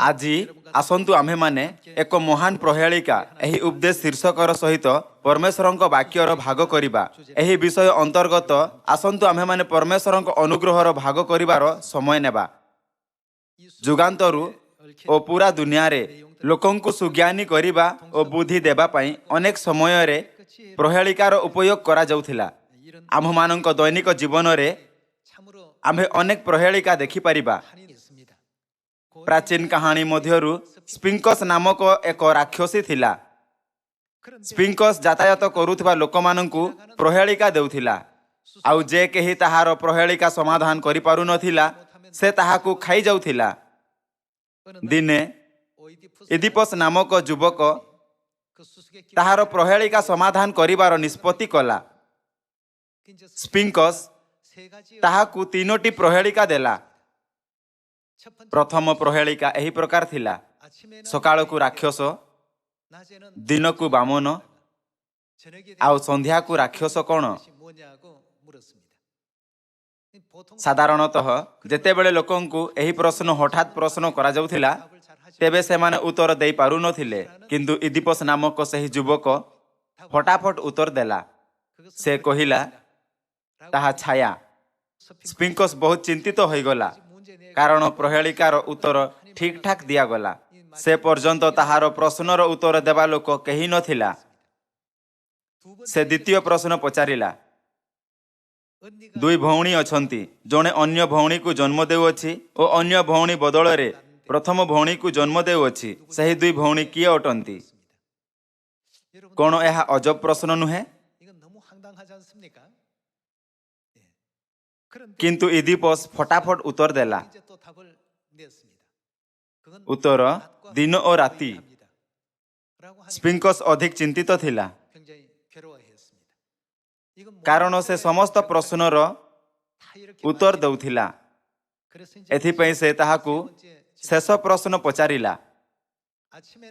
আজি আসন্তু आम्हे माने एक महान प्रहेलिका एही उपदेश शीर्षकर सहित परमेश्वरଙ୍କ ବାକ୍ୟର ଭାଗ କରିବା। ଏହି ବିଷୟ ଅନ୍ତର୍ଗତ ଆସନ୍ତୁ आम्हे माने परमेश्वरଙ୍କ ଅନୁଗ୍ରହର ଭାଗ କରିବାର ସମୟ ନେବା। ଯୁଗାନ୍ତରୁ ଓ ପୁରା ଦୁନିଆରେ ଲୋକଙ୍କୁ ସୁଜ୍ଞାନୀ କରିବା ଓ ବୁଦ୍ଧି ଦେବା ପାଇଁ ଅନେକ ସମୟରେ ପ୍ରହେଳିକାର ଉପଯୋଗ କରାଯାଉଥିଲା। ଆମ୍ଭମାନଙ୍କ ଦୈନିକ ଜୀବନରେ ଆମ୍ଭେ ଅନେକ ପ୍ରହେଳିକା ଦେଖିପାରିବା। प्राचीन कहानी मध्यरु स्पिंकस नामक एक राक्षसी थिला। स्पिंकस यातायात करुथबा लोकमानंकु प्रहेलिका देउथिला। आउ जे केही ताहार प्रहेलिका समाधान करि पारु नथिला से ताहाकु खाई जाउथिला। दिने इदिपस नामक युवक ताहार प्रहेलिका समाधान करिवार निष्पत्ति कला। स्पिंकस ताहाकु तीनोटी प्रहेलिका देला। प्रथम प्रहेलिका एही प्रकार थिला। सकाळकु राक्षस, दिनकु बामन, आउ संध्याकु राक्षस कोण। साधारणतः जेतेबेले लोकंकु एही प्रश्न हठात प्रश्न करा जाउथिला तेबे सेमाने उत्तर देई पारु नथिले, किंतु इदिपस नामक सही युवक फटाफट उत्तर देला। से कहिला ताहा छाया। स्पिंकस बहुत चिंतित होई गला, कारण प्रहेलिकार उत्तर ठीक ठाक दिया गला। से पर्यंत ताहार प्रश्नर उत्तर देवा लोक केही नथिला। से द्वितीय प्रश्न पचारिला। दुई भौणी अछंती, जणे अन्य भौणी को जन्म देउअछि ओ अन्य भौणी बदଳରେ प्रथम भौणी को जन्म देउअछि। सही दुई भौणी किए अटंती? कोन एहा अजब प्रश्न नुहे? किंतु इदिपस फटाफट उत्तर देला। उत्तर दिन और राति। स्पिंकस अधिक चिंतित थिला, कारण से समस्त प्रश्नर उत्तर दउथिला। एथिपई से ताहाकु शेष प्रश्न पचारिला।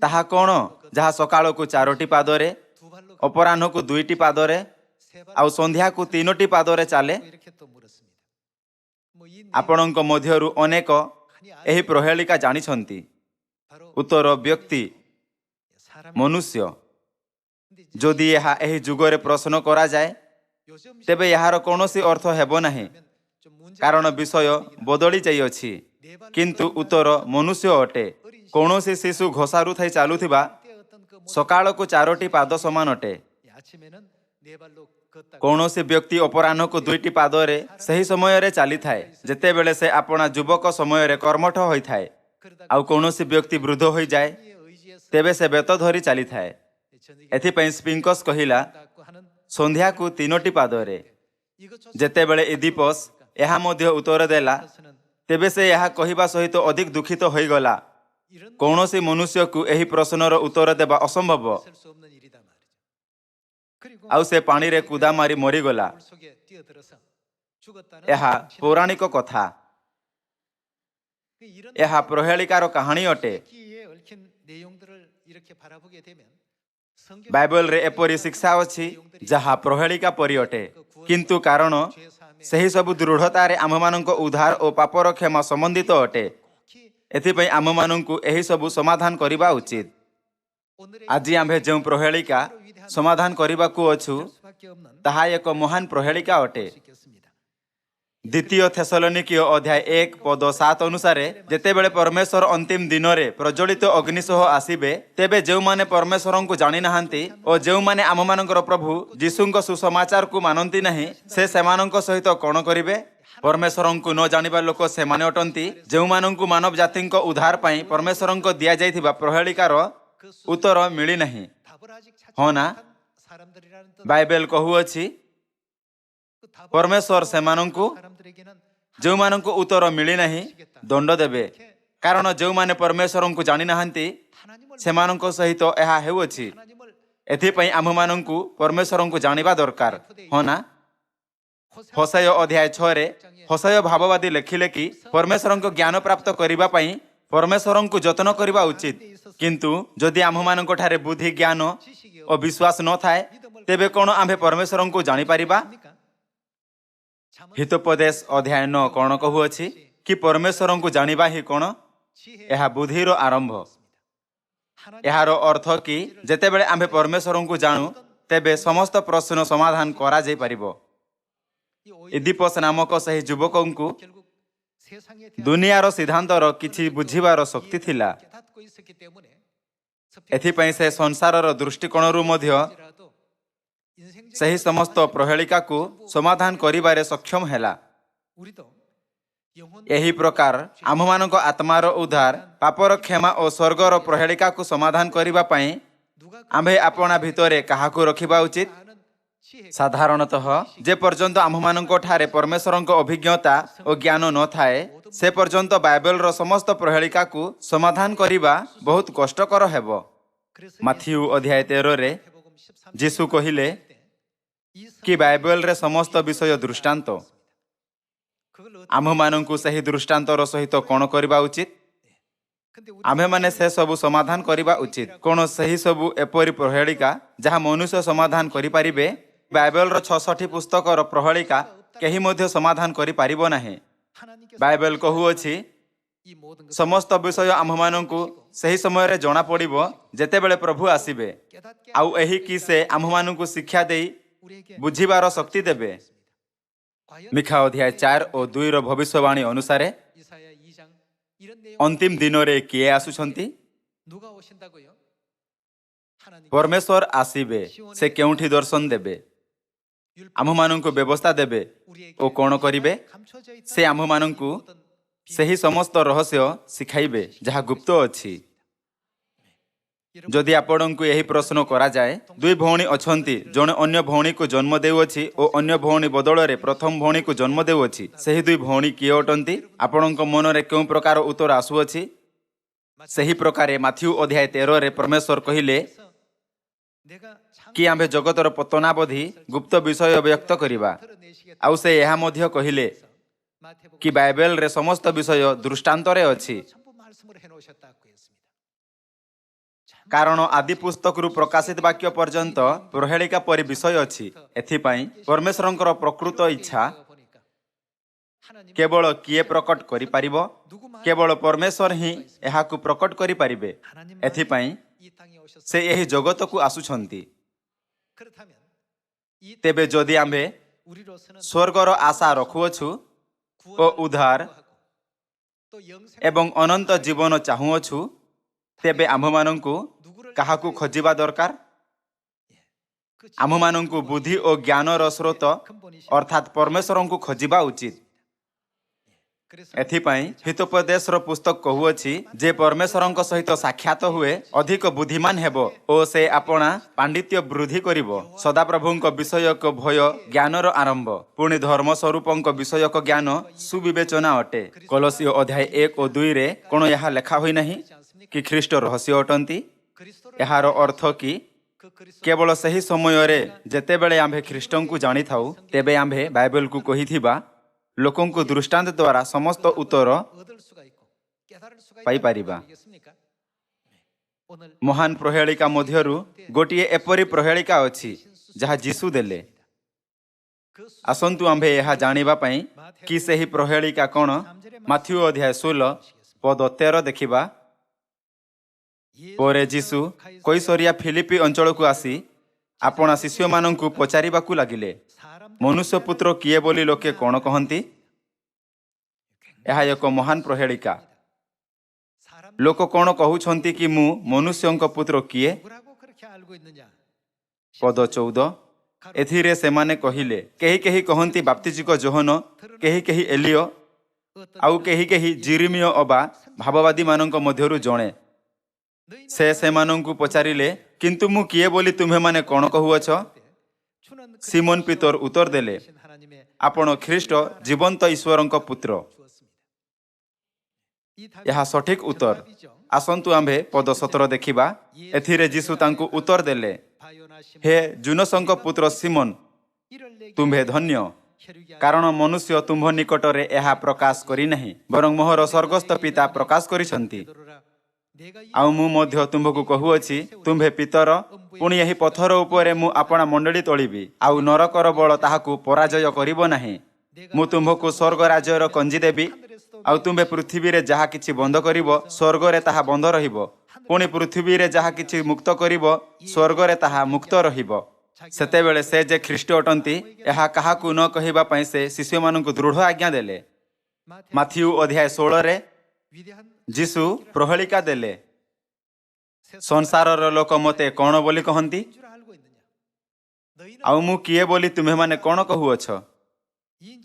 ताहा कोण जहा सकाळकु 4टी पादरे, अपराह्नकु 2टी पादरे, आउ संध्याकु 3टी पादरे चाले। आपणଙ୍କ ମଧ୍ୟରୁ ଅନେକ ଏହି ପ୍ରହେଳିକା ଜାଣିଛନ୍ତି। उत्तर व्यक्ति मनुष्य। जदि ଏହା ଏହି ଯୁଗରେ ପ୍ରଶ୍ନ କରାଯାଏ ତେବେ ଏହାର କୌଣସି ଅର୍ଥ ହେବ ନାହିଁ, କାରଣ ବିଷୟ ବଦଳି ଯାଇଅଛି। କିନ୍ତୁ ଉତ୍ତର ମନୁଷ୍ୟ ଅଟେ। କୌଣସି ଶିଶୁ ଘୋଷାରୁ ଥାଇ ଚାଲୁଥିବା ସକାଳକୁ 4ଟି ପାଦ ସମାନ ଅଟେ। କୌଣସି ବ୍ୟକ୍ତି ଅପରାହ୍ନକୁ 2ଟି ପାଦରେ ସେହି ସମୟରେ ଚାଲିଥାଏ ଯେତେବେଳେ ସେ ଆପଣା ଯୁବକ ସମୟରେ କର୍ମଠ ହୋଇଥାଏ। ଆଉ କୌଣସି ବ୍ୟକ୍ତି ବୃଦ୍ଧ ହୋଇଯାଏ ତେବେ ସେ ବେତ ଧରି ଚାଲିଥାଏ। ଏଥିପାଇଁ ସ୍ପିଙ୍କସ କହିଲା ସନ୍ଧ୍ୟାକୁ 3ଟି ପାଦରେ। ଯେତେବେଳେ ଇଦିପସ ଏହା ମଧ୍ୟ ଉତ୍ତର ଦେଲା ତେବେ ସେ ଏହା କହିବା ସହିତ ଅଧିକ ଦୁଃଖିତ ହୋଇଗଲା। କୌଣସି ମନୁଷ୍ୟକୁ ଏହି ପ୍ରଶ୍ନର ଉତ୍ତର ଦେବା ଅସମ୍ଭବ। ଆଉ ସେ ପାଣିରେ କୁଦା ମାରି ମରିଗଲା। ଏହା ପୌରାଣିକ କଥା। ଏହା ପ୍ରହେଳିକାର କାହାଣୀ ଅଟେ। ବାଇବେଲରେ ଏପରି ଶିକ୍ଷା ଅଛି ଯାହା ପ୍ରହେଳିକା ପରି ଅଟେ, କିନ୍ତୁ କାରଣ ସେହି ସବୁ ଦୃଢ଼ତାରେ ଆମ୍ଭମାନଙ୍କ ଉଦ୍ଧାର ଓ ପାପର କ୍ଷମା ସମ୍ବନ୍ଧିତ ଅଟେ। ଏଥିପାଇଁ ଆମ୍ଭମାନଙ୍କୁ ଏହି ସବୁ ସମାଧାନ କରିବା ଉଚିତ। ଆଜି ଆମ୍ଭେ ଯେଉଁ ପ୍ରହେଳିକା ସମାଧାନ କରିବାକୁ ଅଛୁ ତାହା ଏକ ମହାନ ପ୍ରହେଳିକା ଅଟେ। ଦ୍ୱିତୀୟ ଥେସଲୋନିକୀୟ ଅଧ୍ୟାୟ 1 ପଦ 7 ଅନୁସାରେ ଯେତେବେଳେ ପରମେଶ୍ୱର ଅନ୍ତିମ ଦିନରେ ପ୍ରଜ୍ୱଳିତ ଅଗ୍ନି ସହ ଆସିବେ ତେବେ ଯେଉଁମାନେ ପରମେଶ୍ୱରଙ୍କୁ ଜାଣିନାହାନ୍ତି ଓ ଯେଉଁମାନେ ଆମମାନଙ୍କର ପ୍ରଭୁ ଯୀଶୁଙ୍କ ସୁସମାଚାରକୁ ମାନନ୍ତି ନାହିଁ ସେ ସେମାନଙ୍କ ସହିତ କ'ଣ କରିବେ? ପରମେଶ୍ୱରଙ୍କୁ ନ ଜାଣିବା ଲୋକ ସେମାନେ ଅଟନ୍ତି ଯେଉଁମାନଙ୍କୁ ମାନବ ଜାତିଙ୍କ ଉଦ୍ଧାର ପାଇଁ ପରମେଶ୍ୱରଙ୍କ ଦିଆଯାଇଥିବା ପ୍ରହେଳିକାର ଉତ୍ତର ମିଳିନାହିଁ। ହଁ ନା? ବାଇବେଲ କହୁଅଛି ପରମେଶ୍ୱର ସେମାନଙ୍କୁ ଯେଉଁମାନଙ୍କୁ ଉତ୍ତର ମିଳିନାହିଁ ଦଣ୍ଡ ଦେବେ, କାରଣ ଯେଉଁମାନେ ପରମେଶ୍ୱରଙ୍କୁ ଜାଣିନାହାନ୍ତି ସେମାନଙ୍କ ସହିତ ଏହା ହେଉଅଛି। ଏଥିପାଇଁ ଆମ୍ଭମାନଙ୍କୁ ପରମେଶ୍ୱରଙ୍କୁ ଜାଣିବା ଦରକାର। ହଁ ନା? ହୋସେୟ ଅଧ୍ୟାୟ 6ରେ ହୋସେୟ ଭାବବାଦୀ ଲେଖିଲେ କି ପରମେଶ୍ୱରଙ୍କ ଜ୍ଞାନ ପ୍ରାପ୍ତ କରିବା ପାଇଁ ପରମେଶ୍ୱରଙ୍କୁ ଯତ୍ନ କରିବା ଉଚିତ। କିନ୍ତୁ ଯଦି ଆମ୍ଭମାନଙ୍କ ଠାରେ ବୁଦ୍ଧି, ଜ୍ଞାନ ଓ ବିଶ୍ୱାସ ନଥାଏ ତେବେ କ'ଣ ଆମ୍ଭେ ପରମେଶ୍ୱରଙ୍କୁ ଜାଣିପାରିବା? ହିତୋପଦେଶ ଅଧ୍ୟାୟ 9 କ'ଣ କହୁଅଛି କି ପରମେଶ୍ୱରଙ୍କୁ ଜାଣିବା ହିଁ କ'ଣ? ଏହା ବୁଦ୍ଧିର ଆରମ୍ଭ। ଏହାର ଅର୍ଥ କି ଯେତେବେଳେ ଆମ୍ଭେ ପରମେଶ୍ୱରଙ୍କୁ ଜାଣୁ ତେବେ ସମସ୍ତ ପ୍ରଶ୍ନ ସମାଧାନ କରାଯାଇପାରିବ। ଇଦିପସ୍ ନାମକ ସେହି ଯୁବକଙ୍କୁ ଦୁନିଆର ସିଦ୍ଧାନ୍ତର କିଛି ବୁଝିବାର ଶକ୍ତି ଥିଲା। ଏଥିପାଇଁ ସେ ସଂସାରର ଦୃଷ୍ଟିକୋଣରୁ ମଧ୍ୟ ସେହି ସମସ୍ତ ପ୍ରହେଳିକାକୁ ସମାଧାନ କରିବାରେ ସକ୍ଷମ ହେଲା। ଏହି ପ୍ରକାର ଆମ୍ଭମାନଙ୍କ ଆତ୍ମାର ଉଦ୍ଧାର, ପାପର କ୍ଷମା ଓ ସ୍ୱର୍ଗର ପ୍ରହେଳିକାକୁ ସମାଧାନ କରିବା ପାଇଁ ଆମ୍ଭେ ଆପଣା ଭିତରେ କାହାକୁ ରଖିବା ଉଚିତ? ସାଧାରଣତଃ ଯେ ପର୍ଯ୍ୟନ୍ତ ଆମ୍ଭମାନଙ୍କ ଠାରେ ପରମେଶ୍ୱରଙ୍କ ଅଭିଜ୍ଞତା ଓ ଜ୍ଞାନ ନଥାଏ ସେ ପର୍ଯ୍ୟନ୍ତ ବାଇବେଲର ସମସ୍ତ ପ୍ରହେଳିକାକୁ ସମାଧାନ କରିବା ବହୁତ କଷ୍ଟକର ହେବ। ମାଥିଉ ଅଧ୍ୟାୟ 13ରେ ଯୀଶୁ କହିଲେ କି ବାଇବେଲରେ ସମସ୍ତ ବିଷୟ ଦୃଷ୍ଟାନ୍ତ। ଆମ୍ଭମାନଙ୍କୁ ସେହି ଦୃଷ୍ଟାନ୍ତର ସହିତ କ'ଣ କରିବା ଉଚିତ? ଆମ୍ଭେମାନେ ସେସବୁ ସମାଧାନ କରିବା ଉଚିତ। କ'ଣ ସେହି ସବୁ ଏପରି ପ୍ରହେଳିକା ଯାହା ମନୁଷ୍ୟ ସମାଧାନ କରିପାରିବେ? ବାଇବେଲର 66 ପୁସ୍ତକର ପ୍ରହେଳିକା କେହି ମଧ୍ୟ ସମାଧାନ କରିପାରିବ ନାହିଁ। ବାଇବେଲ କହୁଅଛି ସମସ୍ତ ବିଷୟ ଆମ୍ଭମାନଙ୍କୁ ସେହି ସମୟରେ ଜଣାପଡ଼ିବ ଯେତେବେଳେ ପ୍ରଭୁ ଆସିବେ, ଆଉ ଏହି କି ସେ ଆମ୍ଭମାନଙ୍କୁ ଶିକ୍ଷା ଦେଇ ବୁଝିବାର ଶକ୍ତି ଦେବେ। ମିଖା ଅଧ୍ୟାୟ 4 ଓ 2ର ଭବିଷ୍ୟବାଣୀ ଅନୁସାରେ ଅନ୍ତିମ ଦିନରେ କିଏ ଆସୁଛନ୍ତି? ପରମେଶ୍ୱର ଆସିବେ। ସେ କେଉଁଠି ଦର୍ଶନ ଦେବେ? ଆମ୍ଭମାନଙ୍କୁ ବ୍ୟବସ୍ଥା ଦେବେ ଓ କ'ଣ କରିବେ? ସେ ଆମ୍ଭମାନଙ୍କୁ ସେହି ସମସ୍ତ ରହସ୍ୟ ଶିଖାଇବେ ଯାହା ଗୁପ୍ତ ଅଛି। ଯଦି ଆପଣଙ୍କୁ ଏହି ପ୍ରଶ୍ନ କରାଯାଏ, ଦୁଇ ଭଉଣୀ ଅଛନ୍ତି, ଜଣେ ଅନ୍ୟ ଭଉଣୀକୁ ଜନ୍ମ ଦେଉଅଛି ଓ ଅନ୍ୟ ଭଉଣୀ ବଦଳରେ ପ୍ରଥମ ଭଉଣୀକୁ ଜନ୍ମ ଦେଉଅଛି, ସେହି ଦୁଇ ଭଉଣୀ କିଏ ଅଟନ୍ତି? ଆପଣଙ୍କ ମନରେ କେଉଁ ପ୍ରକାର ଉତ୍ତର ଆସୁଅଛି? ସେହି ପ୍ରକାରେ ମାଥିଉ ଅଧ୍ୟାୟ 13ରେ ପରମେଶ୍ୱର କହିଲେ କି ଆମ୍ଭେ ଜଗତର ପତନାବଧି ଗୁପ୍ତ ବିଷୟ ବ୍ୟକ୍ତ କରିବା। ଆଉ ସେ ଏହା ମଧ୍ୟ କହିଲେ କି ବାଇବେଲରେ ସମସ୍ତ ବିଷୟ ଦୃଷ୍ଟାନ୍ତରେ ଅଛି। କାରଣ ଆଦି ପୁସ୍ତକରୁ ପ୍ରକାଶିତ ବାକ୍ୟ ପର୍ଯ୍ୟନ୍ତ ପ୍ରହେଳିକା ପରି ବିଷୟ ଅଛି। ଏଥିପାଇଁ ପରମେଶ୍ୱରଙ୍କର ପ୍ରକୃତ ଇଚ୍ଛା କେବଳ କିଏ ପ୍ରକଟ କରିପାରିବ? କେବଳ ପରମେଶ୍ୱର ହିଁ ଏହାକୁ ପ୍ରକଟ କରିପାରିବେ। ଏଥିପାଇଁ ସେ ଏହି ଜଗତକୁ ଆସୁଛନ୍ତି। ତେବେ ଯଦି ଆମ୍ଭେ ସ୍ୱର୍ଗର ଆଶା ରଖୁଅଛୁ ଓ ଉଦ୍ଧାର ଏବଂ ଅନନ୍ତ ଜୀବନ ଚାହୁଁଅଛୁ, ତେବେ ଆମ୍ଭମାନଙ୍କୁ କାହାକୁ ଖୋଜିବା ଦରକାର? ଆମ୍ଭମାନଙ୍କୁ ବୁଦ୍ଧି ଓ ଜ୍ଞାନର ସ୍ରୋତ ଅର୍ଥାତ୍ ପରମେଶ୍ୱରଙ୍କୁ ଖୋଜିବା ଉଚିତ। ଏଥିପାଇଁ ହିତୋପଦେଶର ପୁସ୍ତକ କହୁଅଛି ଯେ ପରମେଶ୍ୱରଙ୍କ ସହିତ ସାକ୍ଷାତ ହୁଏ ଅଧିକ ବୁଦ୍ଧିମାନ ହେବ ଓ ସେ ଆପଣା ପାଣ୍ଡିତ୍ୟ ବୃଦ୍ଧି କରିବ। ସଦାପ୍ରଭୁଙ୍କ ବିଷୟକ ଭୟ ଜ୍ଞାନର ଆରମ୍ଭ, ପୁଣି ଧର୍ମସ୍ୱରୂପଙ୍କ ବିଷୟକ ଜ୍ଞାନ ସୁବିବେଚନା ଅଟେ। କଲୋସୀୟ ଅଧ୍ୟାୟ 1 ଓ 2ରେ କ'ଣ ଏହା ଲେଖା ହୋଇନାହିଁ କି ଖ୍ରୀଷ୍ଟ ରହସ୍ୟ ଅଟନ୍ତି? ଏହାର ଅର୍ଥ କି କେବଳ ସେହି ସମୟରେ ଯେତେବେଳେ ଆମ୍ଭେ ଖ୍ରୀଷ୍ଟଙ୍କୁ ଜାଣିଥାଉ ତେବେ ଆମ୍ଭେ ବାଇବେଲକୁ କହିଥିବା ଲୋକଙ୍କୁ ଦୃଷ୍ଟାନ୍ତ ଦ୍ୱାରା ସମସ୍ତ ଉତ୍ତର ପାଇପାରିବା। ମହାନ ପ୍ରହେଳିକା ମଧ୍ୟରୁ ଗୋଟିଏ ଏପରି ପ୍ରହେଳିକା ଅଛି ଯାହା ଯୀଶୁ ଦେଲେ। ଆସନ୍ତୁ ଆମ୍ଭେ ଏହା ଜାଣିବା ପାଇଁ କି ସେହି ପ୍ରହେଳିକା କ'ଣ। ମାଥିଉ ଅଧ୍ୟାୟ 16 ପଦ 13 ଦେଖିବା। ପରେ ଯୀଶୁ କୈସରିଆ ଫିଲିପି ଅଞ୍ଚଳକୁ ଆସି ଆପଣା ଶିଷ୍ୟମାନଙ୍କୁ ପଚାରିବାକୁ ଲାଗିଲେ, ମନୁଷ୍ୟ ପୁତ୍ର କିଏ ବୋଲି ଲୋକେ କ'ଣ କହନ୍ତି? ଏହା ଏକ ମହାନ ପ୍ରହେଳିକା। ଲୋକ କ'ଣ କହୁଛନ୍ତି କି ମୁଁ ମନୁଷ୍ୟଙ୍କ ପୁତ୍ର କିଏ? ପଦ 14, ଏଥିରେ ସେମାନେ କହିଲେ, କେହି କେହି କହନ୍ତି ବାପ୍ତିଜିକ ଯୋହନ, କେହି କେହି ଏଲିୟ, ଆଉ କେହି କେହି ଜିରିମିୟ ଅବା ଭାବବାଦୀମାନଙ୍କ ମଧ୍ୟରୁ ଜଣେ। ସେ ସେମାନଙ୍କୁ ପଚାରିଲେ, କିନ୍ତୁ ମୁଁ କିଏ ବୋଲି ତୁମ୍ଭେମାନେ କ'ଣ କହୁଅଛ? ସିମୋନ ପିତର ଉତ୍ତର ଦେଲେ, ଆପଣ ଖ୍ରୀଷ୍ଟ ଜୀବନ୍ତ ଈଶ୍ୱରଙ୍କ ପୁତ୍ର। ଏହା ସଠିକ ଉତ୍ତର। ଆସନ୍ତୁ ଆମ୍ଭେ ପଦ 17 ଦେଖିବା। ଏଥିରେ ଯୀଶୁ ତାଙ୍କୁ ଉତ୍ତର ଦେଲେ, ହେ ଜୁନସଙ୍କ ପୁତ୍ର ସିମୋନ, ତୁମ୍ଭେ ଧନ୍ୟ, କାରଣ ମନୁଷ୍ୟ ତୁମ୍ଭ ନିକଟରେ ଏହା ପ୍ରକାଶ କରିନାହିଁ, ବରଂ ମୋହର ସ୍ୱର୍ଗସ୍ଥ ପିତା ପ୍ରକାଶ କରିଛନ୍ତି। ଆଉ ମୁଁ ମଧ୍ୟ ତୁମ୍ଭକୁ କହୁଅଛି, ତୁମ୍ଭେ ପିତର, ପୁଣି ଏହି ପଥର ଉପରେ ମୁଁ ଆପଣା ମଣ୍ଡଳୀ ତୋଳିବି, ଆଉ ନରକର ବଳ ତାହାକୁ ପରାଜୟ କରିବ ନାହିଁ। ମୁଁ ତୁମ୍ଭକୁ ସ୍ୱର୍ଗ ରାଜ୍ୟର କଞ୍ଜି ଦେବି। ଆଉ ତୁମ୍ଭେ ପୃଥିବୀରେ ଯାହା କିଛି ବନ୍ଦ କରିବ ସ୍ୱର୍ଗରେ ତାହା ବନ୍ଦ ରହିବ। ପୁଣି ପୃଥିବୀରେ ଯାହା କିଛି ମୁକ୍ତ କରିବ ସ୍ୱର୍ଗରେ ତାହା ମୁକ୍ତ ରହିବ। ସେତେବେଳେ ସେ ଯେ ଖ୍ରୀଷ୍ଟ ଅଟନ୍ତି ଏହା କାହାକୁ ନ କହିବା ପାଇଁ ସେ ଶିଷ୍ୟମାନଙ୍କୁ ଦୃଢ଼ ଆଜ୍ଞା ଦେଲେ। ମାଥିଉ ଅଧ୍ୟାୟ 16ରେ ଯୀଶୁ ପ୍ରହେଳିକା ଦେଲେ, ସଂସାରର ଲୋକ ମୋତେ କଣ ବୋଲି କହନ୍ତି? ଆଉ ମୁଁ କିଏ ବୋଲି ତୁମେମାନେ କଣ କହୁଅଛ?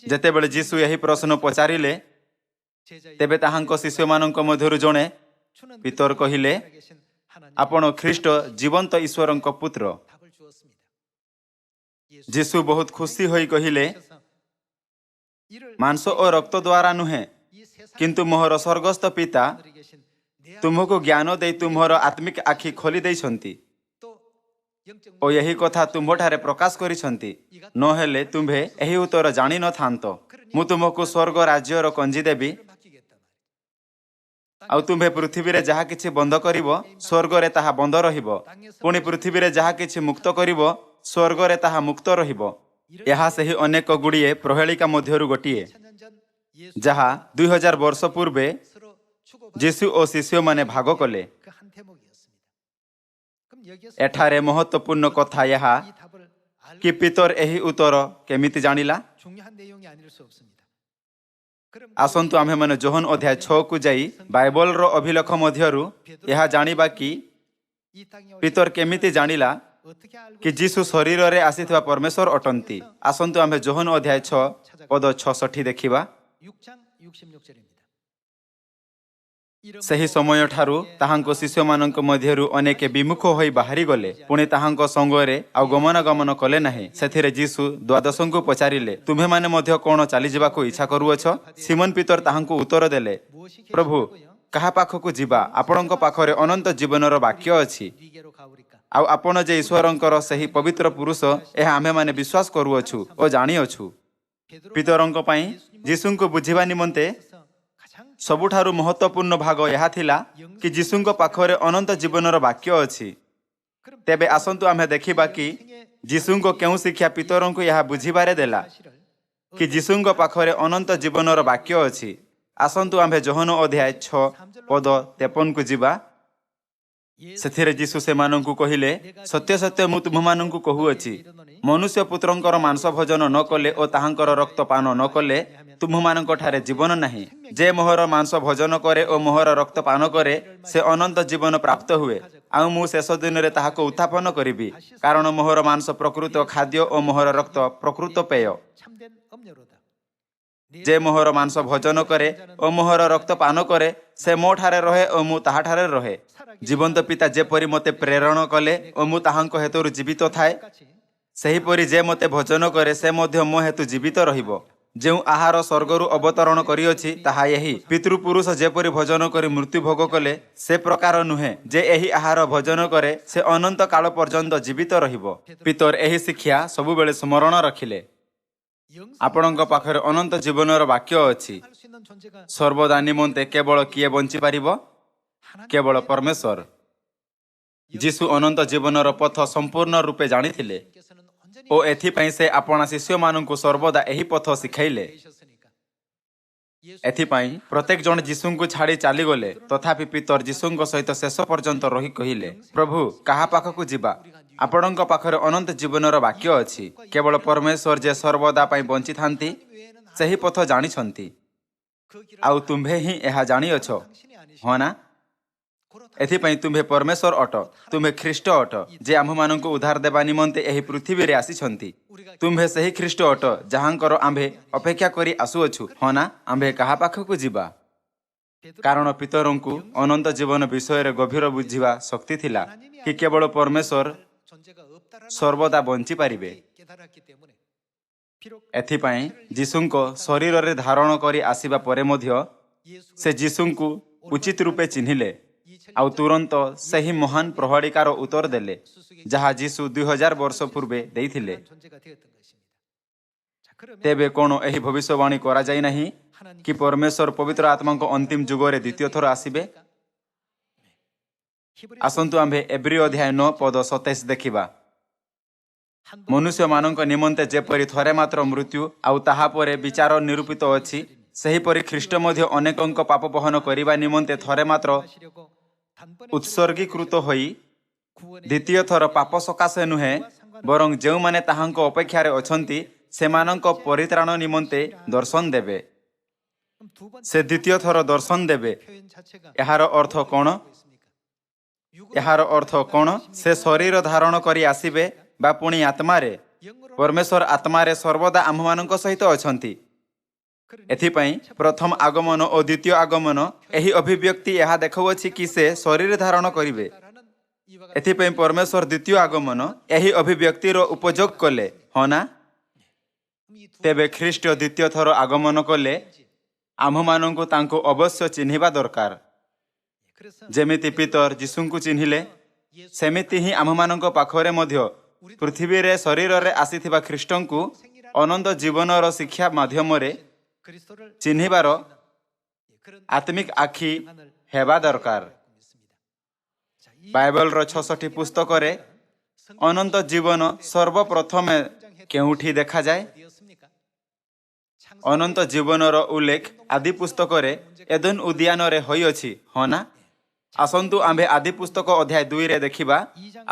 ଯେତେବେଳେ ଯୀଶୁ ଏହି ପ୍ରଶ୍ନ ପଚାରିଲେ, ତେବେ ତାହାଙ୍କ ଶିଷ୍ୟମାନଙ୍କ ମଧ୍ୟରୁ ଜଣେ ପିତର କହିଲେ, ଆପଣ ଖ୍ରୀଷ୍ଟ ଜୀବନ୍ତ ଈଶ୍ୱରଙ୍କ ପୁତ୍ର। ଯୀଶୁ ବହୁତ ଖୁସି ହୋଇ କହିଲେ, ମାଂସ ଓ ରକ୍ତ ଦ୍ୱାରା ନୁହେଁ, କିନ୍ତୁ ମୋହର ସ୍ୱର୍ଗସ୍ଥ ପିତା ତୁମକୁ ଜ୍ଞାନ ଦେଇ ତୁମର ଆତ୍ମିକ ଆଖି ଖୋଲି ଦେଇଛନ୍ତି ଓ ଏହି କଥା ତୁମ୍ଭଠାରେ ପ୍ରକାଶ କରିଛନ୍ତି। ନହେଲେ ତୁମ୍ଭେ ଏହି ଉତ୍ତର ଜାଣିନଥାନ୍ତ। ମୁଁ ତୁମକୁ ସ୍ୱର୍ଗ ରାଜ୍ୟର କଞ୍ଜି ଦେବି, ଆଉ ତୁମ୍ଭେ ପୃଥିବୀରେ ଯାହା କିଛି ବନ୍ଦ କରିବ ସ୍ୱର୍ଗରେ ତାହା ବନ୍ଦ ରହିବ। ପୁଣି ପୃଥିବୀରେ ଯାହା କିଛି ମୁକ୍ତ କରିବ ସ୍ୱର୍ଗରେ ତାହା ମୁକ୍ତ ରହିବ। ଏହା ସେହି ଅନେକ ଗୁଡ଼ିଏ ପ୍ରହେଳିକା ମଧ୍ୟରୁ ଗୋଟିଏ, ଯାହା 2000 ବର୍ଷ ପୂର୍ବେ ଯୀଶୁ ଓ ଶିଷ୍ୟମାନେ ଭାଗ କଲେ। ଏଠାରେ ମହତ୍ୱପୂର୍ଣ୍ଣ କଥା ଏହା କି ପିତର ଏହି ଉତ୍ତର କେମିତି ଜାଣିଲା? ଆସନ୍ତୁ ଆମ୍ଭେମାନେ ଯୋହନ ଅଧ୍ୟାୟ 6କୁ ଯାଇ ବାଇବଲର ଅଭିଲେଖ ମଧ୍ୟରୁ ଏହା ଜାଣିବା କି ପିତର କେମିତି ଜାଣିଲା କି ଯୀଶୁ ଶରୀରରେ ଆସିଥିବା ପରମେଶ୍ୱର ଅଟନ୍ତି। ଆସନ୍ତୁ ଆମ୍ଭେ ଯୋହନ ଅଧ୍ୟାୟ 6 ପଦ 66 ଦେଖିବା। ସେହି ସମୟଠାରୁ ତାହାଙ୍କ ଶିଷ୍ୟମାନଙ୍କ ମଧ୍ୟରୁ ଅନେକ ବିମୁଖ ହୋଇ ବାହାରିଗଲେ, ପୁଣି ତାହାଙ୍କ ସଙ୍ଗରେ ଆଉ ଗମନାଗମନ କଲେ ନାହିଁ। ସେଥିରେ ଯୀଶୁ ଦ୍ୱାଦଶଙ୍କୁ ପଚାରିଲେ, ତୁମ୍ଭେମାନେ ମଧ୍ୟ କଣ ଚାଲିଯିବାକୁ ଇଚ୍ଛା କରୁଅଛ? ସିମୋନ ପିତର ତାହାଙ୍କୁ ଉତ୍ତର ଦେଲେ, ପ୍ରଭୁ, କାହା ପାଖକୁ ଯିବା? ଆପଣଙ୍କ ପାଖରେ ଅନନ୍ତ ଜୀବନର ବାକ୍ୟ ଅଛି, ଆଉ ଆପଣ ଯେ ଈଶ୍ୱରଙ୍କର ସେହି ପବିତ୍ର ପୁରୁଷ ଏହା ଆମ୍ଭେମାନେ ବିଶ୍ୱାସ କରୁଅଛୁ ଓ ଜାଣିଅଛୁ। ପିତରଙ୍କ ପାଇଁ ଯୀଶୁଙ୍କୁ ବୁଝିବା ନିମନ୍ତେ ସବୁଠାରୁ ମହତ୍ୱପୂର୍ଣ୍ଣ ଭାଗ ଏହା ଥିଲା କି ଯୀଶୁଙ୍କ ପାଖରେ ଅନନ୍ତ ଜୀବନର ବାକ୍ୟ ଅଛି। ତେବେ ଆସନ୍ତୁ ଆମେ ଦେଖିବା କି ଯୀଶୁଙ୍କ କେଉଁ ଶିକ୍ଷା ପିତରଙ୍କୁ ଏହା ବୁଝିବାରେ ଦେଲା କି ଯୀଶୁଙ୍କ ପାଖରେ ଅନନ୍ତ ଜୀବନର ବାକ୍ୟ ଅଛି। ଆସନ୍ତୁ ଆମ୍ଭେ ଯୋହନ ଅଧ୍ୟାୟ 6 ପଦ 53କୁ ଯିବା। ସେଥିରେ ଯୀଶୁ ସେମାନଙ୍କୁ କହିଲେ, ସତ୍ୟ ସତ୍ୟ ମୁଁ ତୁମମାନଙ୍କୁ କହୁଅଛି, ମନୁଷ୍ୟ ପୁତ୍ରଙ୍କର ମାଂସ ଭୋଜନ ନ କଲେ ଓ ତାହାଙ୍କର ରକ୍ତ ପାନ ନ କଲେ ତୁମ୍ଭମାନଙ୍କ ଠାରେ ଜୀବନ ନାହିଁ। ଯେ ମୋହର ମାଂସ ଭୋଜନ କରେ ଓ ମୋହର ରକ୍ତ ପାନ କରେ ସେ ଅନନ୍ତ ଜୀବନ ପ୍ରାପ୍ତ ହୁଏ, ଆଉ ମୁଁ ଶେଷ ଦିନରେ ତାହାକୁ ଉତ୍ଥାପନ କରିବି। କାରଣ ମୋହର ମାଂସ ପ୍ରକୃତ ଖାଦ୍ୟ ଓ ମୋହର ରକ୍ତ ପ୍ରକୃତ ପେୟ। ଯେ ମୋହର ମାଂସ ଭୋଜନ କରେ ଓ ମୋହର ରକ୍ତ ପାନ କରେ ସେ ମୋ ଠାରେ ରହେ ଓ ମୁଁ ତାହାଠାରେ ରହେ। ଜୀବନ୍ତ ପିତା ଯେପରି ମୋତେ ପ୍ରେରଣ କଲେ ଓ ମୁଁ ତାହାଙ୍କ ହେତୁରୁ ଜୀବିତ ଥାଏ, ସେହିପରି ଯେ ମୋତେ ଭୋଜନ କରେ ସେ ମଧ୍ୟ ମୋ ହେତୁ ଜୀବିତ ରହିବ। ଯେଉଁ ଆହାର ସ୍ୱର୍ଗରୁ ଅବତରଣ କରିଅଛି ତାହା ଏହି, ପିତୃପୁରୁଷ ଯେପରି ଭୋଜନ କରି ମୃତ୍ୟୁ ଭୋଗ କଲେ ସେ ପ୍ରକାର ନୁହେଁ। ଯେ ଏହି ଆହାର ଭୋଜନ କରେ ସେ ଅନନ୍ତ କାଳ ପର୍ଯ୍ୟନ୍ତ ଜୀବିତ ରହିବ। ପିତର ଏହି ଶିକ୍ଷା ସବୁବେଳେ ସ୍ମରଣ ରଖିଲେ। ଆପଣଙ୍କ ପାଖରେ ଅନନ୍ତ ଜୀବନର ବାକ୍ୟ ଅଛି। ସର୍ବଦା ନିମନ୍ତେ କେବଳ କିଏ ବଞ୍ଚିପାରିବ? କେବଳ ପରମେଶ୍ୱର। ଯୀଶୁ ଅନନ୍ତ ଜୀବନର ପଥ ସମ୍ପୂର୍ଣ୍ଣ ରୂପେ ଜାଣିଥିଲେ ଓ ଏଥିପାଇଁ ସେ ଆପଣା ଶିଷ୍ୟମାନଙ୍କୁ ସର୍ବଦା ଏହି ପଥ ଶିଖାଇଲେ। ଏଥିପାଇଁ ପ୍ରତ୍ୟେକ ଜଣ ଯୀଶୁଙ୍କୁ ଛାଡ଼ି ଚାଲିଗଲେ। ତଥାପି ପିତର ଯୀଶୁଙ୍କ ସହିତ ଶେଷ ପର୍ଯ୍ୟନ୍ତ ରହି କହିଲେ, ପ୍ରଭୁ, କାହା ପାଖକୁ ଯିବା? ଆପଣଙ୍କ ପାଖରେ ଅନନ୍ତ ଜୀବନର ବାକ୍ୟ ଅଛି। କେବଳ ପରମେଶ୍ୱର ଯେ ସର୍ବଦା ପାଇଁ ବଞ୍ଚିଥାନ୍ତି ସେହି ପଥ ଜାଣିଛନ୍ତି, ଆଉ ତୁମ୍ଭେ ହିଁ ଏହା ଜାଣିଅଛ, ହଁ ନା? ଏଥିପାଇଁ ତୁମ୍ଭେ ପରମେଶ୍ୱର ଅଟ, ତୁମ୍ଭେ ଖ୍ରୀଷ୍ଟ ଅଟ, ଯେ ଆମ୍ଭମାନଙ୍କୁ ଉଦ୍ଧାର ଦେବା ନିମନ୍ତେ ଏହି ପୃଥିବୀରେ ଆସିଛନ୍ତି। ତୁମ୍ଭେ ସେହି ଖ୍ରୀଷ୍ଟ ଅଟ ଯାହାଙ୍କର ଆମ୍ଭେ ଅପେକ୍ଷା କରି ଆସୁଅଛୁ, ହଁ ନା? ଆମ୍ଭେ କାହା ପାଖକୁ ଯିବା? କାରଣ ପିତରଙ୍କୁ ଅନନ୍ତ ଜୀବନ ବିଷୟରେ ଗଭୀର ବୁଝିବା ଶକ୍ତି ଥିଲା କି କେବଳ ପରମେଶ୍ୱର ସର୍ବଦା ବଞ୍ଚିପାରିବେ। ଏଥିପାଇଁ ଯୀଶୁଙ୍କ ଶରୀରରେ ଧାରଣ କରି ଆସିବା ପରେ ମଧ୍ୟ ସେ ଯୀଶୁଙ୍କୁ ଉଚିତ ରୂପେ ଚିହ୍ନିଲେ ଆଉ ତୁରନ୍ତ ସେହି ମହାନ ପ୍ରହଳିକାର ଉତ୍ତର ଦେଲେ ଯାହା ଯୀଶୁ 2000 ବର୍ଷ ପୂର୍ବେ ଦେଇଥିଲେ। ତେବେ କଣ ଏହି ଭବିଷ୍ୟବାଣୀ କରାଯାଇ ନାହିଁ କି ପରମେଶ୍ୱର ପବିତ୍ର ଆତ୍ମାଙ୍କ ଅନ୍ତିମ ଯୁଗରେ ଦ୍ୱିତୀୟ ଥର ଆସିବେ? ଆସନ୍ତୁ ଆମ୍ଭେ ଏବ୍ରୀ ଅଧ୍ୟାୟ 9 ପଦ 27 ଦେଖିବା। ମନୁଷ୍ୟମାନଙ୍କ ନିମନ୍ତେ ଯେପରି ଥରେ ମାତ୍ର ମୃତ୍ୟୁ ଆଉ ତାହା ପରେ ବିଚାର ନିରୂପିତ ଅଛି, ସେହିପରି ଖ୍ରୀଷ୍ଟ ମଧ୍ୟ ଅନେକଙ୍କ ପାପ ବହନ କରିବା ନିମନ୍ତେ ଥରେ ମାତ୍ର ଉତ୍ସର୍ଗୀକୃତ ହୋଇ ଦ୍ୱିତୀୟ ଥର ପାପ ସକାଶେ ନୁହେଁ ବରଂ ଯେଉଁମାନେ ତାହାଙ୍କ ଅପେକ୍ଷାରେ ଅଛନ୍ତି ସେମାନଙ୍କ ପରିତ୍ରାଣ ନିମନ୍ତେ ଦର୍ଶନ ଦେବେ। ସେ ଦ୍ୱିତୀୟ ଥର ଦର୍ଶନ ଦେବେ। ଏହାର ଅର୍ଥ କ'ଣ? ଏହାର ଅର୍ଥ କ'ଣ? ସେ ଶରୀର ଧାରଣ କରି ଆସିବେ ବା ପୁଣି ଆତ୍ମାରେ। ପରମେଶ୍ୱର ଆତ୍ମାରେ ସର୍ବଦା ଆମ୍ଭମାନଙ୍କ ସହିତ ଅଛନ୍ତି। ଏଥିପାଇଁ ପ୍ରଥମ ଆଗମନ ଓ ଦ୍ୱିତୀୟ ଆଗମନ ଏହି ଅଭିବ୍ୟକ୍ତି ଏହା ଦେଖାଉଅଛି କି ସେ ଶରୀର ଧାରଣ କରିବେ। ଏଥିପାଇଁ ପରମେଶ୍ୱର ଦ୍ୱିତୀୟ ଆଗମନ ଏହି ଅଭିବ୍ୟକ୍ତିର ଉପଯୋଗ କଲେ, ହଁ ନା? ତେବେ ଖ୍ରୀଷ୍ଟ ଦ୍ୱିତୀୟ ଥର ଆଗମନ କଲେ ଆମ୍ଭମାନଙ୍କୁ ତାଙ୍କୁ ଅବଶ୍ୟ ଚିହ୍ନିବା ଦରକାର। ଯେମିତି ପିତର ଯୀଶୁଙ୍କୁ ଚିହ୍ନିଲେ ସେମିତି ହିଁ ଆମ୍ଭମାନଙ୍କ ପାଖରେ ମଧ୍ୟ ପୃଥିବୀରେ ଶରୀରରେ ଆସିଥିବା ଖ୍ରୀଷ୍ଟଙ୍କୁ ଅନନ୍ତ ଜୀବନର ଶିକ୍ଷା ମାଧ୍ୟମରେ ଚିହ୍ନିବାର ଆତ୍ମିକ ଆଖି ହେବା ଦରକାର। ବାଇବଲର 66 ପୁସ୍ତକରେ ଅନନ୍ତ ଜୀବନ ସର୍ବପ୍ରଥମେ କେଉଁଠି ଦେଖାଯାଏ? ଅନନ୍ତ ଜୀବନର ଉଲ୍ଲେଖ ଆଦି ପୁସ୍ତକରେ ଏଦେନ ଉଦ୍ୟାନରେ ହୋଇଅଛି, ହଁ ନା? ଆସନ୍ତୁ ଆମ୍ଭେ ଆଦି ପୁସ୍ତକ ଅଧ୍ୟାୟ 2ରେ ଦେଖିବା।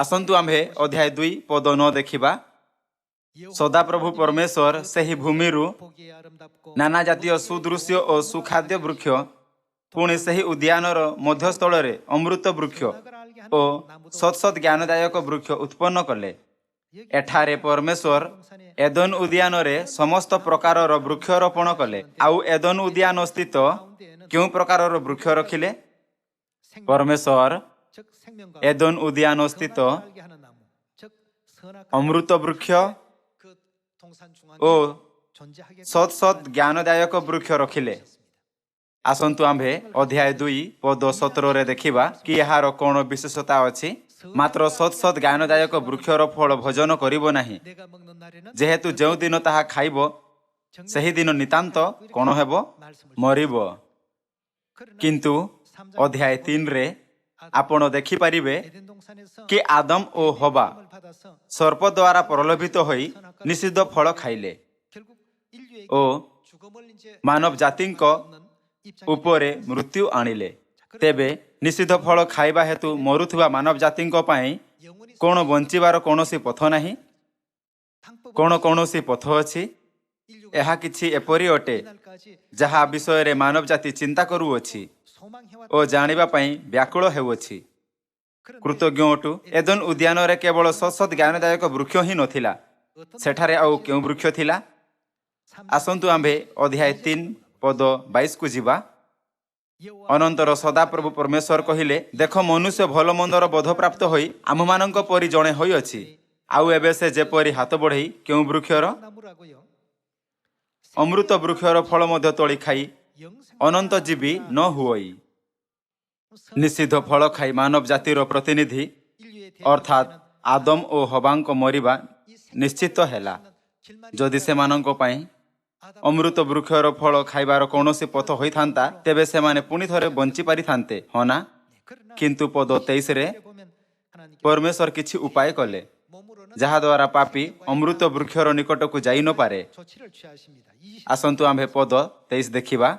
ଆସନ୍ତୁ ଆମ୍ଭେ ଅଧ୍ୟାୟ 2 ପଦ 9 ଦେଖିବା। ସଦାପ୍ରଭୁ ପରମେଶ୍ୱର ସେହି ଭୂମିରୁ ନାନା ଜାତୀୟ ସୁଦୃଶ୍ୟ ଓ ସୁଖାଦ୍ୟ ବୃକ୍ଷ ପୁଣି ସେହି ଉଦ୍ୟାନର ମଧ୍ୟସ୍ଥଳରେ ଅମୃତ ବୃକ୍ଷ ଓ ସତ୍ ଜ୍ଞାନଦାୟକ ବୃକ୍ଷ ଉତ୍ପନ୍ନ କଲେ। ଏଠାରେ ପରମେଶ୍ୱର ଏଦେନ ଉଦ୍ୟାନରେ ସମସ୍ତ ପ୍ରକାରର ବୃକ୍ଷରୋପଣ କଲେ। ଆଉ ଏଦେନ ଉଦ୍ୟାନ ସ୍ଥିତ କେଉଁ ପ୍ରକାରର ବୃକ୍ଷ ରଖିଲେ? ପରମେଶ୍ୱର ଏଦେନ ଉଦ୍ୟାନ ସ୍ଥିତ ଅମୃତ ବୃକ୍ଷ ଓ ସତ୍ ଜ୍ଞାନଦାୟକ ବୃକ୍ଷ ରଖିଲେ। ଆସନ୍ତୁ ଆମ୍ଭେ ଅଧ୍ୟାୟ 2 ପଦ 17ରେ ଦେଖିବା କି ଏହାର କ'ଣ ବିଶେଷତା ଅଛି। ମାତ୍ର ସତ୍ ଜ୍ଞାନଦାୟକ ବୃକ୍ଷର ଫଳ ଭୋଜନ କରିବ ନାହିଁ, ଯେହେତୁ ଯେଉଁଦିନ ତାହା ଖାଇବ ସେହିଦିନ ନିତାନ୍ତ କ'ଣ ହେବ? ମରିବ। କିନ୍ତୁ ଅଧ୍ୟାୟ 3ରେ ଆପଣ ଦେଖିପାରିବେ କି ଆଦମ ଓ ହବା ସର୍ପ ଦ୍ୱାରା ପ୍ରଲୋଭିତ ହୋଇ ନିଷିଦ୍ଧ ଫଳ ଖାଇଲେ ଓ ମାନବ ଜାତିଙ୍କ ଉପରେ ମୃତ୍ୟୁ ଆଣିଲେ। ତେବେ ନିଷିଦ୍ଧ ଫଳ ଖାଇବା ହେତୁ ମରୁଥିବା ମାନବ ଜାତିଙ୍କ ପାଇଁ କ'ଣ ବଞ୍ଚିବାର କୌଣସି ପଥ ନାହିଁ? କ'ଣ କୌଣସି ପଥ ଅଛି? ଏହା କିଛି ଏପରି ଅଟେ ଯାହା ବିଷୟରେ ମାନବ ଜାତି ଚିନ୍ତା କରୁଅଛି ଓ ଜାଣିବା ପାଇଁ ବ୍ୟାକୁଳ ହେଉଅଛି। କୃତଜ୍ଞ ଅଟୁ। ଏଦେନ ଉଦ୍ୟାନରେ କେବଳ ସତ୍ ଜ୍ଞାନଦାୟକ ବୃକ୍ଷ ହିଁ ନଥିଲା, ସେଠାରେ ଆଉ କେଉଁ ବୃକ୍ଷ ଥିଲା? ଆସନ୍ତୁ ଆମ୍ଭେ ଅଧ୍ୟାୟ 3 ପଦ 22କୁ ଯିବା। ଅନନ୍ତର ସଦାପ୍ରଭୁ ପରମେଶ୍ୱର କହିଲେ, ଦେଖ ମନୁଷ୍ୟ ଭଲ ମନ୍ଦର ବୋଧପ୍ରାପ୍ତ ହୋଇ ଆମ୍ଭମାନଙ୍କ ପରି ଜଣେ ହୋଇଅଛି। ଆଉ ଏବେ ସେ ଯେପରି ହାତ ବଢ଼େଇ କେଉଁ ବୃକ୍ଷର? ଅମୃତ ବୃକ୍ଷର ଫଳ ମଧ୍ୟ ତୋଳି ଖାଇ ଅନନ୍ତ ଜୀବୀ ନ ହୁଅଇ। ନିଷିଦ୍ଧ ଫଳ ଖାଇ ମାନବ ଜାତିର ପ୍ରତିନିଧି ଅର୍ଥାତ୍ ଆଦମ ଓ ହବାଙ୍କ ମରିବା ନିଶ୍ଚିତ ହେଲା। ଯଦି ସେମାନଙ୍କ ପାଇଁ ଅମୃତ ବୃକ୍ଷର ଫଳ ଖାଇବାର କୌଣସି ପଥ ହୋଇଥାନ୍ତା ତେବେ ସେମାନେ ପୁଣି ଥରେ ବଞ୍ଚି ପାରିଥାନ୍ତେ, ହଁ ନା? କିନ୍ତୁ ପଦ 23ରେ ପରମେଶ୍ୱର କିଛି ଉପାୟ କଲେ ଯାହାଦ୍ୱାରା ପାପୀ ଅମୃତ ବୃକ୍ଷର ନିକଟକୁ ଯାଇ ନପାରେ। ଆସନ୍ତୁ ଆମ୍ଭେ ପଦ 23 ଦେଖିବା।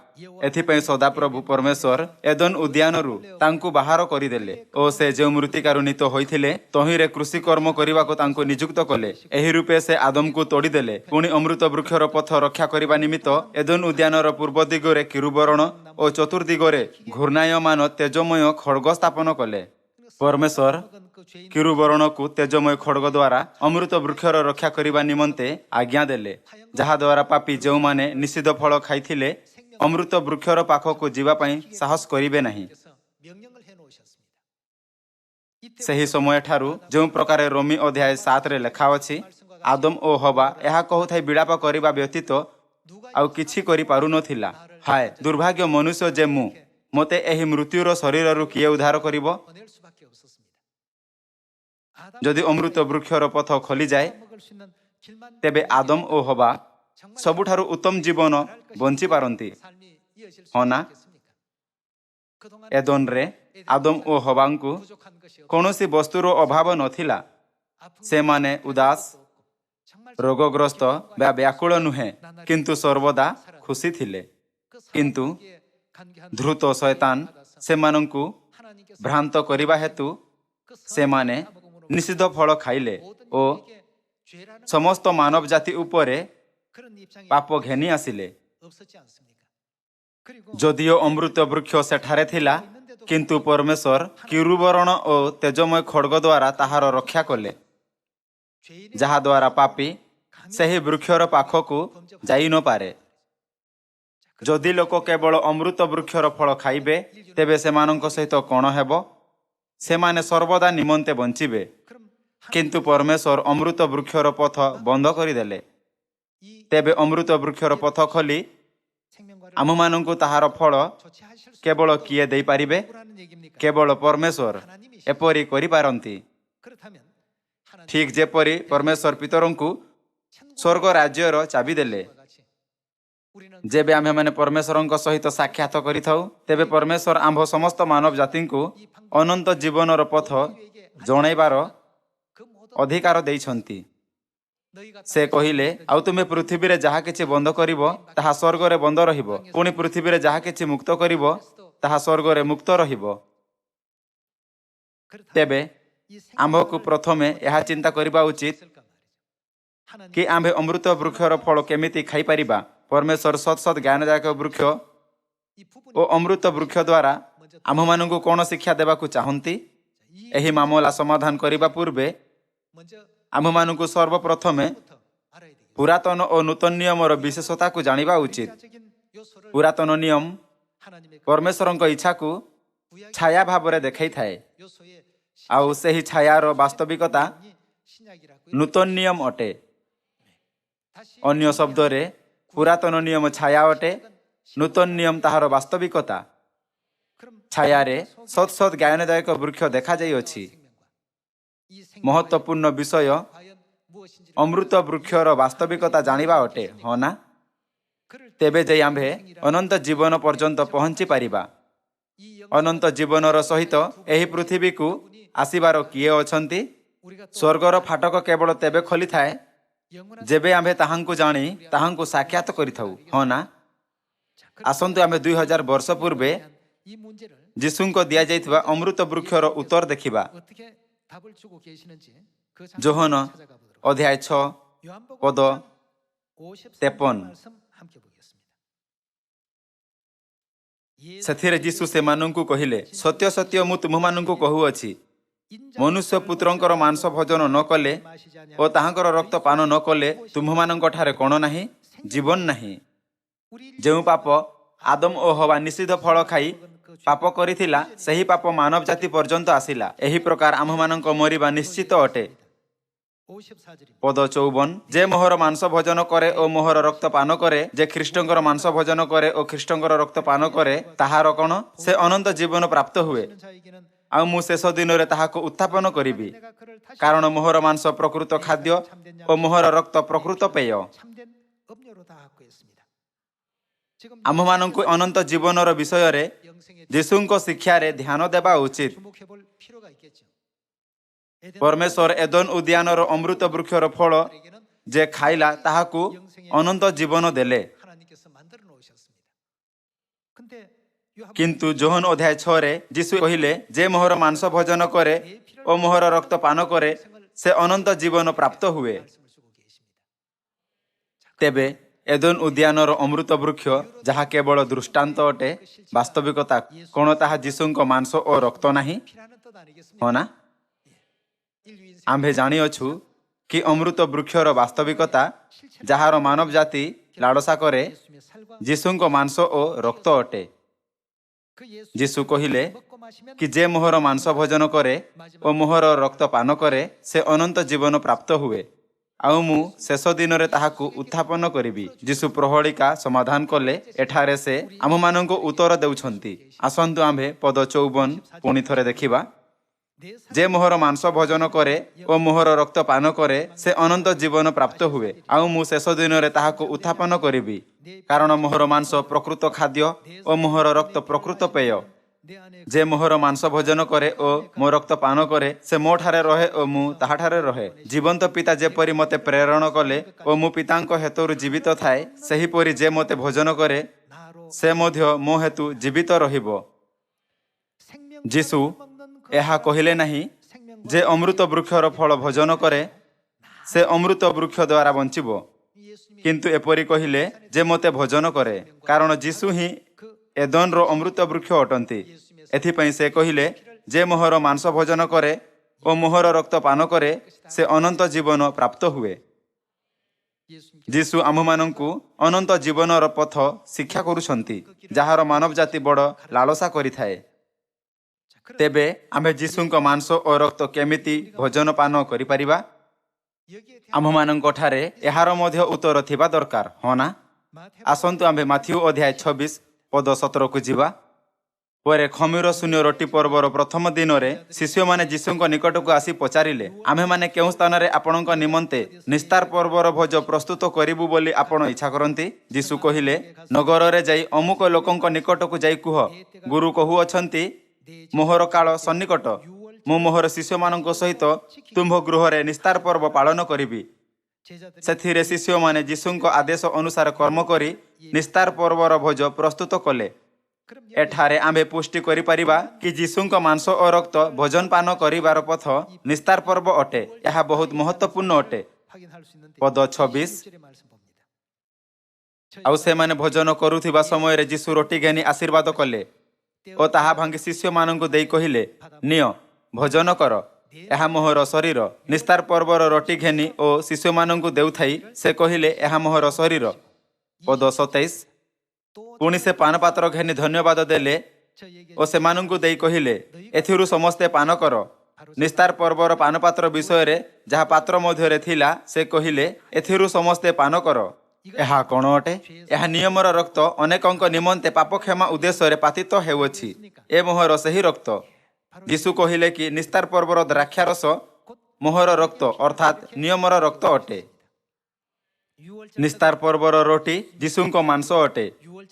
ଏଥିପାଇଁ ସଦାପ୍ରଭୁ ପରମେଶ୍ୱର ଏଦେନ ଉଦ୍ୟାନରୁ ତାଙ୍କୁ ବାହାର କରିଦେଲେ ଓ ସେ ଯେଉଁ ମୃତ୍ତିକାରୁ ନୀତ ହୋଇଥିଲେ ତହିଁରେ କୃଷି କର୍ମ କରିବାକୁ ତାଙ୍କୁ ନିଯୁକ୍ତ କଲେ। ଏହି ରୂପେ ସେ ଆଦମକୁ ତୋଡ଼ିଦେଲେ। ପୁଣି ଅମୃତ ବୃକ୍ଷର ପଥ ରକ୍ଷା କରିବା ନିମିତ୍ତ ଏଦେନ ଉଦ୍ୟାନର ପୂର୍ବ ଦିଗରେ କିରୁବରଣ ଓ ଚତୁର୍ଦିଗରେ ଘୂର୍ଣ୍ଣାୟମାନ ତେଜମୟ ଖଡ଼ଗ ସ୍ଥାପନ କଲେ। ପରମେଶ୍ୱର କିରୁବରଣକୁ ତେଜମୟ ଖଡ଼ଗ ଦ୍ୱାରା ଅମୃତ ବୃକ୍ଷର ରକ୍ଷା କରିବା ନିମନ୍ତେ ଆଜ୍ଞା ଦେଲେ, ଯାହାଦ୍ୱାରା ପାପୀ ଯେଉଁମାନେ ନିଷିଦ୍ଧ ଫଳ ଖାଇଥିଲେ ଅମୃତ ବୃକ୍ଷର ପାଖକୁ ଯିବା ପାଇଁ ସାହସ କରିବେ ନାହିଁ। ସେହି ସମୟଠାରୁ ଯେଉଁ ପ୍ରକାର ରୋମୀ ଅଧ୍ୟାୟ 7ରେ ଲେଖା ଅଛି, ଆଦମ ଓ ହବା ଏହା କହୁଥାଇ ବିଳାପ କରିବା ବ୍ୟତୀତ ଆଉ କିଛି କରିପାରୁନଥିଲା। ହାୟ ଦୁର୍ଭାଗ୍ୟ ମନୁଷ୍ୟ ଯେ ମୁଁ, ମୋତେ ଏହି ମୃତ୍ୟୁର ଶରୀରରୁ କିଏ ଉଦ୍ଧାର କରିବ? ଯଦି ଅମୃତ ବୃକ୍ଷର ପଥ ଖୋଲିଯାଏ ତେବେ ଆଦମ ଓ ହବା ସବୁଠାରୁ ଉତ୍ତମ ଜୀବନ ବଞ୍ଚିପାରନ୍ତି, ହଁ ନା? ଏଦେନରେ ଆଦମ ଓ ହବାଙ୍କୁ କୌଣସି ବସ୍ତୁର ଅଭାବ ନଥିଲା। ସେମାନେ ଉଦାସ, ରୋଗଗ୍ରସ୍ତ ବା ବ୍ୟାକୁଳ ନୁହେଁ, କିନ୍ତୁ ସର୍ବଦା ଖୁସି ଥିଲେ। କିନ୍ତୁ ଧୃତ ଶୈତାନ ସେମାନଙ୍କୁ ଭ୍ରାନ୍ତ କରିବା ହେତୁ ସେମାନେ ନିଷିଦ୍ଧ ଫଳ ଖାଇଲେ ଓ ସମସ୍ତ ମାନବ ଜାତି ଉପରେ ପାପ ଘେନି ଆସିଲେ। ଯଦିଓ ଅମୃତ ବୃକ୍ଷ ସେଠାରେ ଥିଲା, କିନ୍ତୁ ପରମେଶ୍ୱର କିରୁବରଣ ଓ ତେଜମୟ ଖଡ୍ଗ ଦ୍ୱାରା ତାହାର ରକ୍ଷା କଲେ, ଯାହାଦ୍ୱାରା ପାପୀ ସେହି ବୃକ୍ଷର ପାଖକୁ ଯାଇ ନପାରେ। ଯଦି ଲୋକ କେବଳ ଅମୃତ ବୃକ୍ଷର ଫଳ ଖାଇବେ, ତେବେ ସେମାନଙ୍କ ସହିତ କ'ଣ ହେବ? ସେମାନେ ସର୍ବଦା ନିମନ୍ତେ ବଞ୍ଚିବେ। କିନ୍ତୁ ପରମେଶ୍ୱର ଅମୃତ ବୃକ୍ଷର ପଥ ବନ୍ଦ କରିଦେଲେ। ତେବେ ଅମୃତ ବୃକ୍ଷର ପଥ ଖୋଲି ଆମମାନଙ୍କୁ ତାହାର ଫଳ କେବଳ କିଏ ଦେଇପାରିବେ? କେବଳ ପରମେଶ୍ୱର ଏପରି କରିପାରନ୍ତି। ଠିକ୍ ଯେପରି ପରମେଶ୍ୱର ପିତରଙ୍କୁ ସ୍ୱର୍ଗ ରାଜ୍ୟର ଚାବି ଦେଲେ। ଯେବେ ଆମ୍ଭେମାନେ ପରମେଶ୍ୱରଙ୍କ ସହିତ ସାକ୍ଷାତ କରିଥାଉ, ତେବେ ପରମେଶ୍ୱର ଆମ୍ଭ ସମସ୍ତ ମାନବ ଜାତିଙ୍କୁ ଅନନ୍ତ ଜୀବନର ପଥ ଜଣାଇବାର ଅଧିକାର ଦେଇଛନ୍ତି। ସେ କହିଲେ, ଆଉ ତୁମେ ପୃଥିବୀରେ ଯାହା କିଛି ବନ୍ଦ କରିବ, ତାହା ସ୍ୱର୍ଗରେ ବନ୍ଦ ରହିବ। ପୁଣି ପୃଥିବୀରେ ଯାହା କିଛି ମୁକ୍ତ କରିବ, ତାହା ସ୍ୱର୍ଗରେ ମୁକ୍ତ ରହିବ। ତେବେ ଆମ୍ଭକୁ ପ୍ରଥମେ ଏହା ଚିନ୍ତା କରିବା ଉଚିତ କି ଆମ୍ଭେ ଅମୃତ ବୃକ୍ଷର ଫଳ କେମିତି ଖାଇପାରିବା। ପରମେଶ୍ୱର ସତ୍ ସତ୍ ଜ୍ଞାନଦାୟକ ବୃକ୍ଷ ଓ ଅମୃତ ବୃକ୍ଷ ଦ୍ୱାରା ଆମ୍ଭମାନଙ୍କୁ କ'ଣ ଶିକ୍ଷା ଦେବାକୁ ଚାହାନ୍ତି? ଏହି ମାମଲା ସମାଧାନ କରିବା ପୂର୍ବେ ଆମ୍ଭମାନଙ୍କୁ ସର୍ବପ୍ରଥମେ ପୁରାତନ ଓ ନୂତନ ନିୟମର ବିଶେଷତାକୁ ଜାଣିବା ଉଚିତ। ପୁରାତନ ନିୟମ ପରମେଶ୍ୱରଙ୍କ ଇଚ୍ଛାକୁ ଛାୟା ଭାବରେ ଦେଖାଇଥାଏ, ଆଉ ସେହି ଛାୟାର ବାସ୍ତବିକତା ନୂତନ ନିୟମ ଅଟେ। ଅନ୍ୟ ଶବ୍ଦରେ, ପୁରାତନ ନିୟମ ଛାୟା ଅଟେ, ନୂତନ ନିୟମ ତାହାର ବାସ୍ତବିକତା। ଛାୟାରେ ସତ୍ ସତ୍ ଜ୍ଞାନଦାୟକ ବୃକ୍ଷ ଦେଖାଯାଇଅଛି। ମହତ୍ୱପୂର୍ଣ୍ଣ ବିଷୟ ଅମୃତ ବୃକ୍ଷର ବାସ୍ତବିକତା ଜାଣିବା ଅଟେ, ହଁ ନା? ତେବେ ଯାଇ ଆମ୍ଭେ ଅନନ୍ତ ଜୀବନ ପର୍ଯ୍ୟନ୍ତ ପହଞ୍ଚି ପାରିବା। ଅନନ୍ତ ଜୀବନର ସହିତ ଏହି ପୃଥିବୀକୁ ଆସିବାର କିଏ ଅଛନ୍ତି? ସ୍ୱର୍ଗର ଫାଟକ କେବଳ ତେବେ ଖୋଲିଥାଏ ଯେବେ ଆମ୍ଭେ ତାହାଙ୍କୁ ଜାଣି ତାହାଙ୍କୁ ସାକ୍ଷାତ କରିଥାଉ, ହଁ ନା? ଆସନ୍ତୁ ଆମେ 2000 ବର୍ଷ ପୂର୍ବେ ଯୀଶୁଙ୍କ ଦିଆଯାଇଥିବା ଅମୃତ ବୃକ୍ଷର ଉତ୍ତର ଦେଖିବା। ଯୋହନ ଅଧ୍ୟାୟ 6 ପଦ 53। ସେଥିରେ ଯୀଶୁ ସେମାନଙ୍କୁ କହିଲେ, ସତ୍ୟ ସତ୍ୟ ମୁଁ ତୁମମାନଙ୍କୁ କହୁଅଛି, ମନୁଷ୍ୟ ପୁତ୍ରଙ୍କର ମାଂସ ଭୋଜନ ନ କଲେ ଓ ତାହାଙ୍କର ରକ୍ତ ପାନ ନ କଲେ ତୁମ୍ଭମାନଙ୍କଠାରେ କ'ଣ ନାହିଁ? ଜୀବନ ନାହିଁ। ଯେଉଁ ପାପ ଆଦମ ଓ ହବା ନିଷିଦ୍ଧ ଫଳ ଖାଇ ପାପ କରିଥିଲା, ସେହି ପାପ ମାନବ ଜାତି ପର୍ଯ୍ୟନ୍ତ ଆସିଲା। ଏହି ପ୍ରକାର ଆମ୍ଭମାନଙ୍କ ମରିବା ନିଶ୍ଚିତ ଅଟେ। ପଦ 54, ଯେ ମୋହର ମାଂସ ଭୋଜନ କରେ ଓ ମୋହର ରକ୍ତ ପାନ କରେ, ଯେ ଖ୍ରୀଷ୍ଟଙ୍କର ମାଂସ ଭୋଜନ କରେ ଓ ଖ୍ରୀଷ୍ଟଙ୍କର ରକ୍ତ ପାନ କରେ, ତାହାର କ'ଣ? ସେ ଅନନ୍ତ ଜୀବନ ପ୍ରାପ୍ତ ହୁଏ, ଆଉ ମୁଁ ଶେଷ ଦିନରେ ତାହାକୁ ଉତ୍ଥାପନ କରିବି। କାରଣ ମୋହର ମାଂସ ପ୍ରକୃତ ଖାଦ୍ୟ ଓ ମୋହର ରକ୍ତ ପ୍ରକୃତ ପେୟ। ଆମ୍ଭମାନଙ୍କୁ ଅନନ୍ତ ଜୀବନର ବିଷୟରେ ଯୀଶୁଙ୍କ ଶିକ୍ଷାରେ ଧ୍ୟାନ ଦେବା ଉଚିତ। ପରମେଶ୍ୱର ଏଦନ ଉଦ୍ୟାନର ଅମୃତ ବୃକ୍ଷର ଫଳ ଯେ ଖାଇଲା, ତାହାକୁ ଅନନ୍ତ ଜୀବନ ଦେଲେ। କିନ୍ତୁ ଯୋହନ ଅଧ୍ୟାୟ 6ରେ ଯୀଶୁ କହିଲେ, ଯେ ମୋହର ମାଂସ ଭୋଜନ କରେ ଓ ମୋହର ରକ୍ତ ପାନ କରେ, ସେ ଅନନ୍ତ ଜୀବନ ପ୍ରାପ୍ତ ହୁଏ। ତେବେ ଏଦନ ଉଦ୍ୟାନର ଅମୃତ ବୃକ୍ଷ ଯାହା କେବଳ ଦୃଷ୍ଟାନ୍ତ ଅଟେ, ବାସ୍ତବିକତା କ'ଣ ତାହା ଯୀଶୁଙ୍କ ମାଂସ ଓ ରକ୍ତ ନାହିଁ, ହଁ ନା? ଆମ୍ଭେ ଜାଣିଅଛୁ କି ଅମୃତ ବୃକ୍ଷର ବାସ୍ତବିକତା, ଯାହାର ମାନବ ଜାତି ଲାଳସା କରେ, ଯୀଶୁଙ୍କ ମାଂସ ଓ ରକ୍ତ ଅଟେ। ଯୀଶୁ କହିଲେ କି ଯେ ମୋହର ମାଂସ ଭୋଜନ କରେ ଓ ମୋହର ରକ୍ତ ପାନ କରେ, ସେ ଅନନ୍ତ ଜୀବନ ପ୍ରାପ୍ତ ହୁଏ, ଆଉ ମୁଁ ଶେଷ ଦିନରେ ତାହାକୁ ଉତ୍ଥାପନ କରିବି। ଯୀଶୁ ପ୍ରହଳିକା ସମାଧାନ କଲେ। ଏଠାରେ ସେ ଆମମାନଙ୍କୁ ଉତ୍ତର ଦେଉଛନ୍ତି। ଆସନ୍ତୁ ଆମ୍ଭେ ପଦ 54 ପୁଣି ଥରେ ଦେଖିବା। ଯେ ମୋହର ମାଂସ ଭୋଜନ କରେ ଓ ମୋହର ରକ୍ତ ପାନ କରେ, ସେ ଅନନ୍ତ ଜୀବନ ପ୍ରାପ୍ତ ହୁଏ, ଆଉ ମୁଁ ଶେଷ ଦିନରେ ତାହାକୁ ଉତ୍ଥାପନ କରିବି। କାରଣ ମୋହର ମାଂସ ପ୍ରକୃତ ଖାଦ୍ୟ ଓ ମୋହର ରକ୍ତ ପ୍ରକୃତ ପେୟ। ଯେ ମୋହର ମାଂସ ଭୋଜନ କରେ ଓ ମୋ ରକ୍ତ ପାନ କରେ, ସେ ମୋ ଠାରେ ରହେ ଓ ମୁଁ ତାହାଠାରେ ରହେ। ଜୀବନ୍ତ ପିତା ଯେପରି ମୋତେ ପ୍ରେରଣ କଲେ ଓ ମୁଁ ପିତାଙ୍କ ହେତୁରୁ ଜୀବିତ ଥାଏ, ସେହିପରି ଯେ ମୋତେ ଭୋଜନ କରେ, ସେ ମଧ୍ୟ ମୋ ହେତୁ ଜୀବିତ ରହିବ। ଯୀଶୁ ଏହା କହିଲେ ନାହିଁ ଯେ ଅମୃତ ବୃକ୍ଷର ଫଳ ଭୋଜନ କରେ ସେ ଅମୃତ ବୃକ୍ଷ ଦ୍ୱାରା ବଞ୍ଚିବ, କିନ୍ତୁ ଏପରି କହିଲେ ଯେ ମୋତେ ଭୋଜନ କରେ, କାରଣ ଯୀଶୁ ହିଁ ଏଦନର ଅମୃତ ବୃକ୍ଷ ଅଟନ୍ତି। ଏଥିପାଇଁ ସେ କହିଲେ ଯେ ମୋହର ମାଂସ ଭୋଜନ କରେ ଓ ମୋହର ରକ୍ତ ପାନ କରେ ସେ ଅନନ୍ତ ଜୀବନ ପ୍ରାପ୍ତ ହୁଏ। ଯୀଶୁ ଆମ୍ଭମାନଙ୍କୁ ଅନନ୍ତ ଜୀବନର ପଥ ଶିକ୍ଷା କରୁଛନ୍ତି, ଯାହାର ମାନବ ଜାତି ବଡ଼ ଲାଳସା କରିଥାଏ। ତେବେ ଆମେ ଯୀଶୁଙ୍କ ମାଂସ ଓ ରକ୍ତ କେମିତି ଭୋଜନ ପାନ କରିପାରିବା? ଆମ୍ଭମାନଙ୍କଠାରେ ଏହାର ମଧ୍ୟ ଉତ୍ତର ଥିବା ଦରକାର, ହଁ ନା? ଆସନ୍ତୁ ଆମ୍ଭେ ମାଥିଉ ଅଧ୍ୟାୟ 26 ପଦ 17କୁ ଯିବା। ପରେ ଖମିର ଶୂନ୍ୟ ରୋଟି ପର୍ବର ପ୍ରଥମ ଦିନରେ ଶିଷ୍ୟମାନେ ଯୀଶୁଙ୍କ ନିକଟକୁ ଆସି ପଚାରିଲେ, ଆମ୍ଭେମାନେ କେଉଁ ସ୍ଥାନରେ ଆପଣଙ୍କ ନିମନ୍ତେ ନିସ୍ତାର ପର୍ବର ଭୋଜ ପ୍ରସ୍ତୁତ କରିବୁ ବୋଲି ଆପଣ ଇଚ୍ଛା କରନ୍ତି? ଯୀଶୁ କହିଲେ, ନଗରରେ ଯାଇ ଅମୁକ ଲୋକଙ୍କ ନିକଟକୁ ଯାଇ କୁହ, ଗୁରୁ କହୁଅଛନ୍ତି ମୋହର କାଳ ସନ୍ନିକଟ, ମୁଁ ମୋହର ଶିଷ୍ୟମାନଙ୍କ ସହିତ ତୁମ୍ଭ ଗୃହରେ ନିସ୍ତାର ପର୍ବ ପାଳନ କରିବି। ସେଥିରେ ଶିଷ୍ୟମାନେ ଯୀଶୁଙ୍କ ଆଦେଶ ଅନୁସାରେ କର୍ମ କରି ନିସ୍ତାର ପର୍ବର ଭୋଜ ପ୍ରସ୍ତୁତ କଲେ। ଏଠାରେ ଆମ୍ଭେ ପୁଷ୍ଟି କରିପାରିବା କି ଯୀଶୁଙ୍କ ମାଂସ ଓ ରକ୍ତ ଭୋଜନ ପାନ କରିବାର ପଥ ନିସ୍ତାର ପର୍ବ ଅଟେ। ଏହା ବହୁତ ମହତ୍ୱପୂର୍ଣ୍ଣ ଅଟେ। ପଦ 26, ଆଉ ସେମାନେ ଭୋଜନ କରୁଥିବା ସମୟରେ ଯୀଶୁ ରୋଟି ଘେନି ଆଶୀର୍ବାଦ କଲେ ଓ ତାହା ଭାଙ୍ଗି ଶିଷ୍ୟମାନଙ୍କୁ ଦେଇ କହିଲେ, ନିଅ ଭୋଜନ କର, ଏହା ମୋହର ଶରୀର। ନିସ୍ତାର ପର୍ବର ରୋଟି ଘେନି ଓ ଶିଷ୍ୟମାନଙ୍କୁ ଦେଉଥାଇ ସେ କହିଲେ, ଏହା ମୋହର ଶରୀର। ପଦ 27, ପୁଣି ସେ ପାନପାତ୍ର ଘେନି ଧନ୍ୟବାଦ ଦେଲେ ଓ ସେମାନଙ୍କୁ ଦେଇ କହିଲେ, ଏଥିରୁ ସମସ୍ତେ ପାନ କର। ନିସ୍ତାର ପର୍ବର ପାନପାତ୍ର ବିଷୟରେ ଯାହା ପାତ୍ର ମଧ୍ୟରେ ଥିଲା ସେ କହିଲେ, ଏଥିରୁ ସମସ୍ତେ ପାନ କର। ଏହା କ'ଣ ଅଟେ? ଏହା ନିୟମର ରକ୍ତ ଅନେକଙ୍କ ନିମନ୍ତେ ପାପ କ୍ଷମା ଉଦ୍ଦେଶ୍ୟରେ ପାତିତ ହେଉଅଛି। ଏ ମୋହର ସେହି ରକ୍ତ। ଯୀଶୁ କହିଲେ କି ନିସ୍ତାର ପର୍ବର ଦ୍ରାକ୍ଷାରସ ମୋହର ରକ୍ତ ଅର୍ଥାତ୍ ନିୟମର ରକ୍ତ ଅଟେ। ନିସ୍ତାର ପର୍ବର ରୋଟି ଯୀଶୁଙ୍କ ମାଂସ ଅଟେ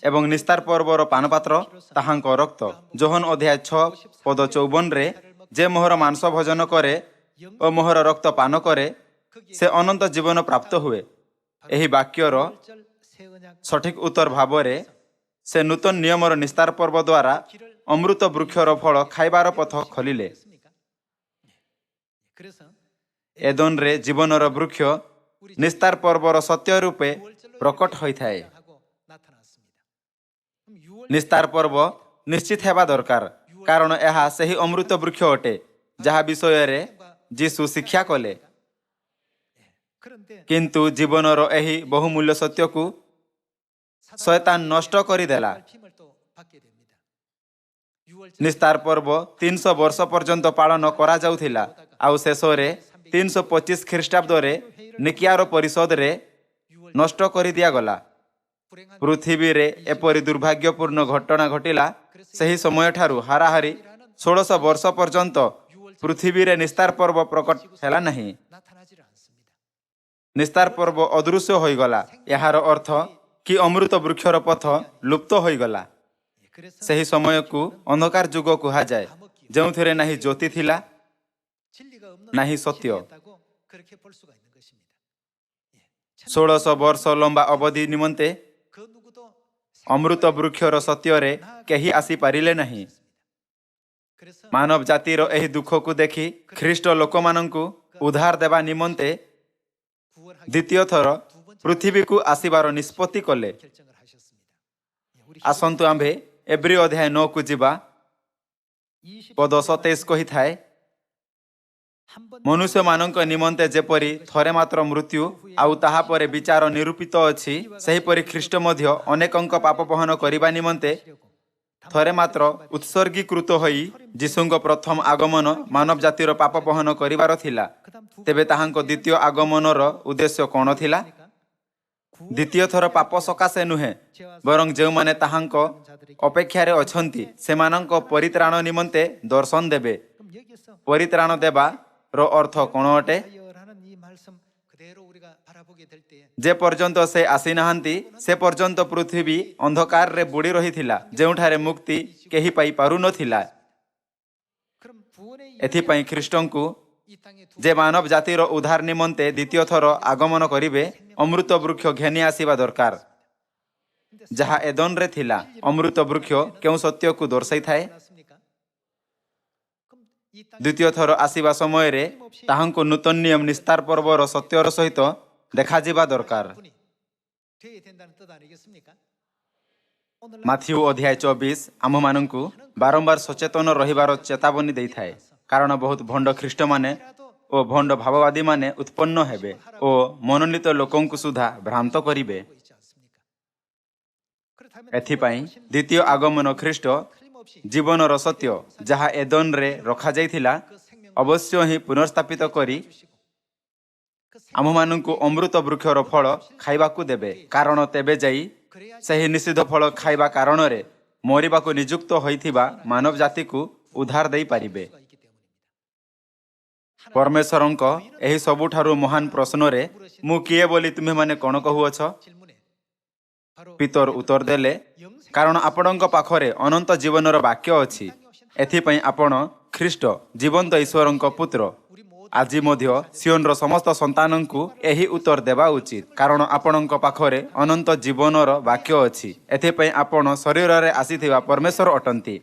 ଏବଂ ନିସ୍ତାର ପର୍ବର ପାନପାତ୍ର ତାହାଙ୍କ ରକ୍ତ। ଯୋହନ ଅଧ୍ୟାୟ 6 ପଦ 54ରେ ଯେ ମୋହର ମାଂସ ଭୋଜନ କରେ ଓ ମୋହର ରକ୍ତ ପାନ କରେ ସେ ଅନନ୍ତ ଜୀବନ ପ୍ରାପ୍ତ ହୁଏ। ଏହି ବାକ୍ୟର ସଠିକ ଉତ୍ତର ଭାବରେ ସେ ନୂତନ ନିୟମର ନିସ୍ତାର ପର୍ବ ଦ୍ୱାରା ଅମୃତ ବୃକ୍ଷର ଫଳ ଖାଇବାର ପଥ ଖୋଲିଲେ। ଏଦନରେ ଜୀବନର ବୃକ୍ଷ ନିସ୍ତାର ପର୍ବର ସତ୍ୟ ରୂପେ ପ୍ରକଟ ହୋଇଥାଏ। ନିସ୍ତାର ପର୍ବ ନିଶ୍ଚିତ ହେବା ଦରକାର, କାରଣ ଏହା ସେହି ଅମୃତ ବୃକ୍ଷ ଅଟେ ଯାହା ବିଷୟରେ ଯୀଶୁ ଶିକ୍ଷା କଲେ। କିନ୍ତୁ ଜୀବନର ଏହି ବହୁମୂଲ୍ୟ ସତ୍ୟକୁ ଶୟତାନ ନଷ୍ଟ କରିଦେଲା। ନିସ୍ତାର ପର୍ବ 300 ବର୍ଷ ପର୍ଯ୍ୟନ୍ତ ପାଳନ କରାଯାଉଥିଲା, ଆଉ ଶେଷରେ 325 ଖ୍ରୀଷ୍ଟାବ୍ଦରେ ନିକିଆର ପରିଷଦରେ ନଷ୍ଟ କରିଦିଆଗଲା। ପୃଥିବୀରେ ଏପରି ଦୁର୍ଭାଗ୍ୟପୂର୍ଣ୍ଣ ଘଟଣା ଘଟିଲା, ସେହି ସମୟଠାରୁ ହାରାହାରି 1600 ବର୍ଷ ପର୍ଯ୍ୟନ୍ତ ପୃଥିବୀରେ ନିସ୍ତାର ପର୍ବ ପ୍ରକଟ ହେଲା ନାହିଁ। ନିସ୍ତାର ପର୍ବ ଅଦୃଶ୍ୟ ହୋଇଗଲା। ଏହାର ଅର୍ଥ କି ଅମୃତ ବୃକ୍ଷର ପଥ ଲୁପ୍ତ ହୋଇଗଲା। ସେହି ସମୟକୁ ଅନ୍ଧକାର ଯୁଗ କୁହାଯାଏ, ଯେଉଁଥିରେ ନାହିଁ ଜ୍ୟୋତି ଥିଲା, ନାହିଁ ସତ୍ୟ। 1600 ବର୍ଷ ଲମ୍ବା ଅବଧି ନିମନ୍ତେ ଅମୃତ ବୃକ୍ଷର ସତ୍ୟରେ କେହି ଆସିପାରିଲେ ନାହିଁ। ମାନବ ଜାତିର ଏହି ଦୁଃଖକୁ ଦେଖି ଖ୍ରୀଷ୍ଟ ଲୋକମାନଙ୍କୁ ଉଦ୍ଧାର ଦେବା ନିମନ୍ତେ ଦ୍ୱିତୀୟ ଥର ପୃଥିବୀକୁ ଆସିବାର ନିଷ୍ପତ୍ତି କଲେ। ଆସନ୍ତୁ ଆମ୍ଭେ ଏବ୍ରୀ ଅଧ୍ୟାୟ 9କୁ ଯିବା। ପଦ 27 କହିଥାଏ, ମନୁଷ୍ୟମାନଙ୍କ ନିମନ୍ତେ ଯେପରି ଥରେ ମାତ୍ର ମୃତ୍ୟୁ ଆଉ ତାହାପରେ ବିଚାର ନିରୂପିତ ଅଛି, ସେହିପରି ଖ୍ରୀଷ୍ଟ ମଧ୍ୟ ଅନେକଙ୍କ ପାପ ବହନ କରିବା ନିମନ୍ତେ ଥରେ ମାତ୍ର ଉତ୍ସର୍ଗୀକୃତ ହୋଇ ଯୀଶୁଙ୍କ ପ୍ରଥମ ଆଗମନ ମାନବ ଜାତିର ପାପ ବହନ କରିବାର ଥିଲା। ତେବେ ତାହାଙ୍କ ଦ୍ୱିତୀୟ ଆଗମନର ଉଦ୍ଦେଶ୍ୟ କ'ଣ ଥିଲା? ଦ୍ୱିତୀୟ ଥର ପାପ ସକାଶେ ନୁହେଁ, ବରଂ ଯେଉଁମାନେ ତାହାଙ୍କ ଅପେକ୍ଷାରେ ଅଛନ୍ତି ସେମାନଙ୍କ ପରିତ୍ରାଣ ନିମନ୍ତେ ଦର୍ଶନ ଦେବେ। ପରିତ୍ରାଣ ଦେବାର ଅର୍ଥ କ'ଣ ଅଟେ? ଯେ ପର୍ଯ୍ୟନ୍ତ ସେ ଆସିନାହାନ୍ତି ସେ ପର୍ଯ୍ୟନ୍ତ ପୃଥିବୀ ଅନ୍ଧକାରରେ ବୁଡ଼ି ରହିଥିଲା, ଯେଉଁଠାରେ ମୁକ୍ତି କେହି ପାଇପାରୁନଥିଲା। ଏଥିପାଇଁ ଖ୍ରୀଷ୍ଟଙ୍କୁ ଯେ ମାନବ ଜାତିର ଉଦ୍ଧାର ନିମନ୍ତେ ଦ୍ୱିତୀୟ ଥର ଆଗମନ କରିବେ, ଅମୃତ ବୃକ୍ଷ ଘେନି ଆସିବା ଦରକାର। ଯାହା ଏଦନରେ ଥିଲା। ଅମୃତ ବୃକ୍ଷ କେଉଁ ସତ୍ୟକୁ ଦର୍ଶାଇଥାଏ? ଦ୍ୱିତୀୟ ଥର ଆସିବା ସମୟରେ ତାହାଙ୍କୁ ନୂତନ ନିୟମ ନିସ୍ତାର ପର୍ବର ସତ୍ୟର ସହିତ ଦେଖାଯିବା ଦରକାର। ମାଥ୍ୟୁ ଅଧ୍ୟାୟ 24 ଆମମାନଙ୍କୁ ବାରମ୍ବାର ସଚେତନ ରହିବାର ଚେତାବନୀ ଦେଇଥାଏ, କାରଣ ବହୁତ ଭଣ୍ଡ ଖ୍ରୀଷ୍ଟମାନେ ଓ ଭଣ୍ଡ ଭାବବାଦୀମାନେ ଉତ୍ପନ୍ନ ହେବେ ଓ ମନୋନୀତ ଲୋକଙ୍କୁ ସୁଦ୍ଧା ଭ୍ରାନ୍ତ କରିବେ। ଏଥିପାଇଁ ଦ୍ୱିତୀୟ ଆଗମନ ଖ୍ରୀଷ୍ଟ ଜୀବନର ସତ୍ୟ ଯାହା ଏଦନରେ ରଖାଯାଇଥିଲା ଅବଶ୍ୟ ହିଁ ପୁନର୍ସ୍ଥାପିତ କରି ଆମମାନଙ୍କୁ ଅମୃତ ବୃକ୍ଷର ଫଳ ଖାଇବାକୁ ଦେବେ, କାରଣ ତେବେ ଯାଇ ସେହି ନିଷିଦ୍ଧ ଫଳ ଖାଇବା କାରଣରେ ମରିବାକୁ ନିଯୁକ୍ତ ହୋଇଥିବା ମାନବ ଜାତିକୁ ଉଦ୍ଧାର ଦେଇପାରିବେ। ପରମେଶ୍ୱରଙ୍କ ଏହି ସବୁଠାରୁ ମହାନ ପ୍ରଶ୍ନରେ ମୁଁ କିଏ ବୋଲି ତୁମେମାନେ କ'ଣ କହୁଅଛ? ପିତର ଉତ୍ତର ଦେଲେ, କାରଣ ଆପଣଙ୍କ ପାଖରେ ଅନନ୍ତ ଜୀବନର ବାକ୍ୟ ଅଛି, ଏଥିପାଇଁ ଆପଣ ଖ୍ରୀଷ୍ଟ ଜୀବନ୍ତ ଈଶ୍ୱରଙ୍କ ପୁତ୍ର। ଆଜି ମଧ୍ୟ ସିଓନର ସମସ୍ତ ସନ୍ତାନଙ୍କୁ ଏହି ଉତ୍ତର ଦେବା ଉଚିତ, କାରଣ ଆପଣଙ୍କ ପାଖରେ ଅନନ୍ତ ଜୀବନର ବାକ୍ୟ ଅଛି, ଏଥିପାଇଁ ଆପଣ ଶରୀରରେ ଆସିଥିବା ପରମେଶ୍ୱର ଅଟନ୍ତି।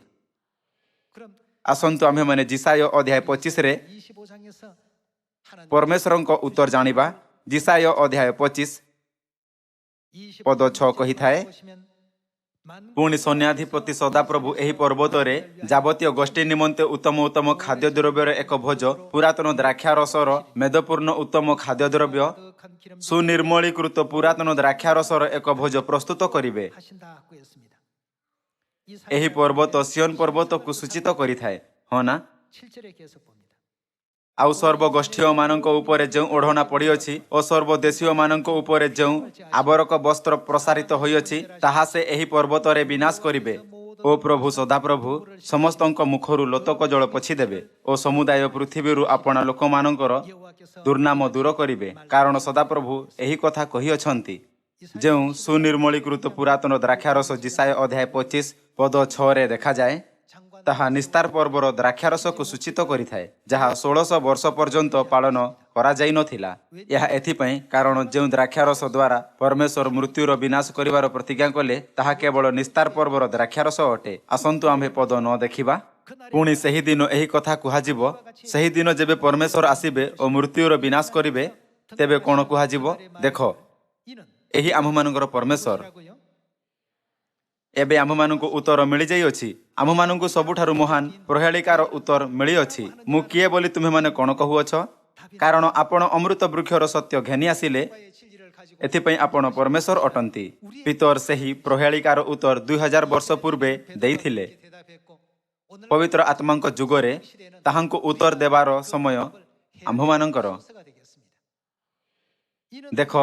ଆସନ୍ତୁ ଆମ୍ଭେମାନେ ଯିଶାୟ ଅଧ୍ୟାୟ 25ରେ ପରମେଶ୍ୱରଙ୍କ ଉତ୍ତର ଜାଣିବା। ଯିଶାୟ ଅଧ୍ୟାୟ 25 ପଦ 6 କହିଥାଏ, ପୁଣି ସୈନ୍ୟାଧିପତି ସଦାପ୍ରଭୁ ଏହି ପର୍ବତରେ ଯାବତୀୟ ଗୋଷ୍ଠୀ ନିମନ୍ତେ ଉତ୍ତମ ଉତ୍ତମ ଖାଦ୍ୟଦ୍ରବ୍ୟର ଏକ ଭୋଜ, ପୁରାତନ ଦ୍ରାକ୍ଷାରସର ମେଦପୂର୍ଣ୍ଣ ଉତ୍ତମ ଖାଦ୍ୟଦ୍ରବ୍ୟ, ସୁନିର୍ମଳୀକୃତ ପୁରାତନ ଦ୍ରାକ୍ଷାରସର ଏକ ଭୋଜ ପ୍ରସ୍ତୁତ କରିବେ। ଏହି ପର୍ବତ ସିଓନ ପର୍ବତକୁ ସୂଚିତ କରିଥାଏ, ହଁ ନା? ଆଉ ସର୍ବଗୋଷ୍ଠୀୟମାନଙ୍କ ଉପରେ ଯେଉଁ ଓଢ଼ଣା ପଡ଼ିଅଛି ଓ ସର୍ବଦେଶୀୟମାନଙ୍କ ଉପରେ ଯେଉଁ ଆବରକ ବସ୍ତ୍ର ପ୍ରସାରିତ ହୋଇଅଛି, ତାହା ସେ ଏହି ପର୍ବତରେ ବିନାଶ କରିବେ। ଓ ପ୍ରଭୁ ସଦାପ୍ରଭୁ ସମସ୍ତଙ୍କ ମୁଖରୁ ଲୋତକ ଜଳ ପୋଛିଦେବେ ଓ ସମୁଦାୟ ପୃଥିବୀରୁ ଆପଣା ଲୋକମାନଙ୍କର ଦୁର୍ନାମ ଦୂର କରିବେ, କାରଣ ସଦାପ୍ରଭୁ ଏହି କଥା କହିଅଛନ୍ତି। ଯେଉଁ ସୁନିର୍ମଳୀକୃତ ପୁରାତନ ଦ୍ରାକ୍ଷାରସ ଯିଶାୟ ଅଧ୍ୟାୟ 25 ପଦ 6ରେ ଦେଖାଯାଏ, ତାହା ନିସ୍ତାର ପର୍ବର ଦ୍ରାକ୍ଷାରସକୁ ସୂଚିତ କରିଥାଏ, ଯାହା 1600 ବର୍ଷ ପର୍ଯ୍ୟନ୍ତ ପାଳନ କରାଯାଇନଥିଲା। ଏହା ଏଥିପାଇଁ କାରଣ ଯେଉଁ ଦ୍ରାକ୍ଷାରସ ଦ୍ୱାରା ପରମେଶ୍ୱର ମୃତ୍ୟୁର ବିନାଶ କରିବାର ପ୍ରତିଜ୍ଞା କଲେ, ତାହା କେବଳ ନିସ୍ତାର ପର୍ବର ଦ୍ରାକ୍ଷାରସ ଅଟେ। ଆସନ୍ତୁ ଆମ୍ଭେ ପଦ 9 ଦେଖିବା। ପୁଣି ସେହି ଦିନ ଏହି କଥା କୁହାଯିବ, ସେହି ଦିନ ଯେବେ ପରମେଶ୍ୱର ଆସିବେ ଓ ମୃତ୍ୟୁର ବିନାଶ କରିବେ, ତେବେ କ'ଣ କୁହାଯିବ? ଦେଖ, ଏହି ଆମ୍ଭମାନଙ୍କର ପରମେଶ୍ୱର। ଏବେ ଆମ୍ଭମାନଙ୍କୁ ଉତ୍ତର ମିଳିଯାଇଅଛି। ଆମ୍ଭମାନଙ୍କୁ ସବୁଠାରୁ ମହାନ ପ୍ରହେଳିକାର ଉତ୍ତର ମିଳିଅଛି। ମୁଁ କିଏ ବୋଲି ତୁମେମାନେ କ'ଣ କହୁଅଛ? କାରଣ ଆପଣ ଅମୃତ ବୃକ୍ଷର ସତ୍ୟ ଘେନି ଆସିଲେ, ଏଥିପାଇଁ ଆପଣ ପରମେଶ୍ୱର ଅଟନ୍ତି। ପିତର ସେହି ପ୍ରହେଳିକାର ଉତ୍ତର 2000 ବର୍ଷ ପୂର୍ବେ ଦେଇଥିଲେ। ପବିତ୍ର ଆତ୍ମାଙ୍କ ଯୁଗରେ ତାହାଙ୍କୁ ଉତ୍ତର ଦେବାର ସମୟ ଆମ୍ଭମାନଙ୍କର। ଦେଖ,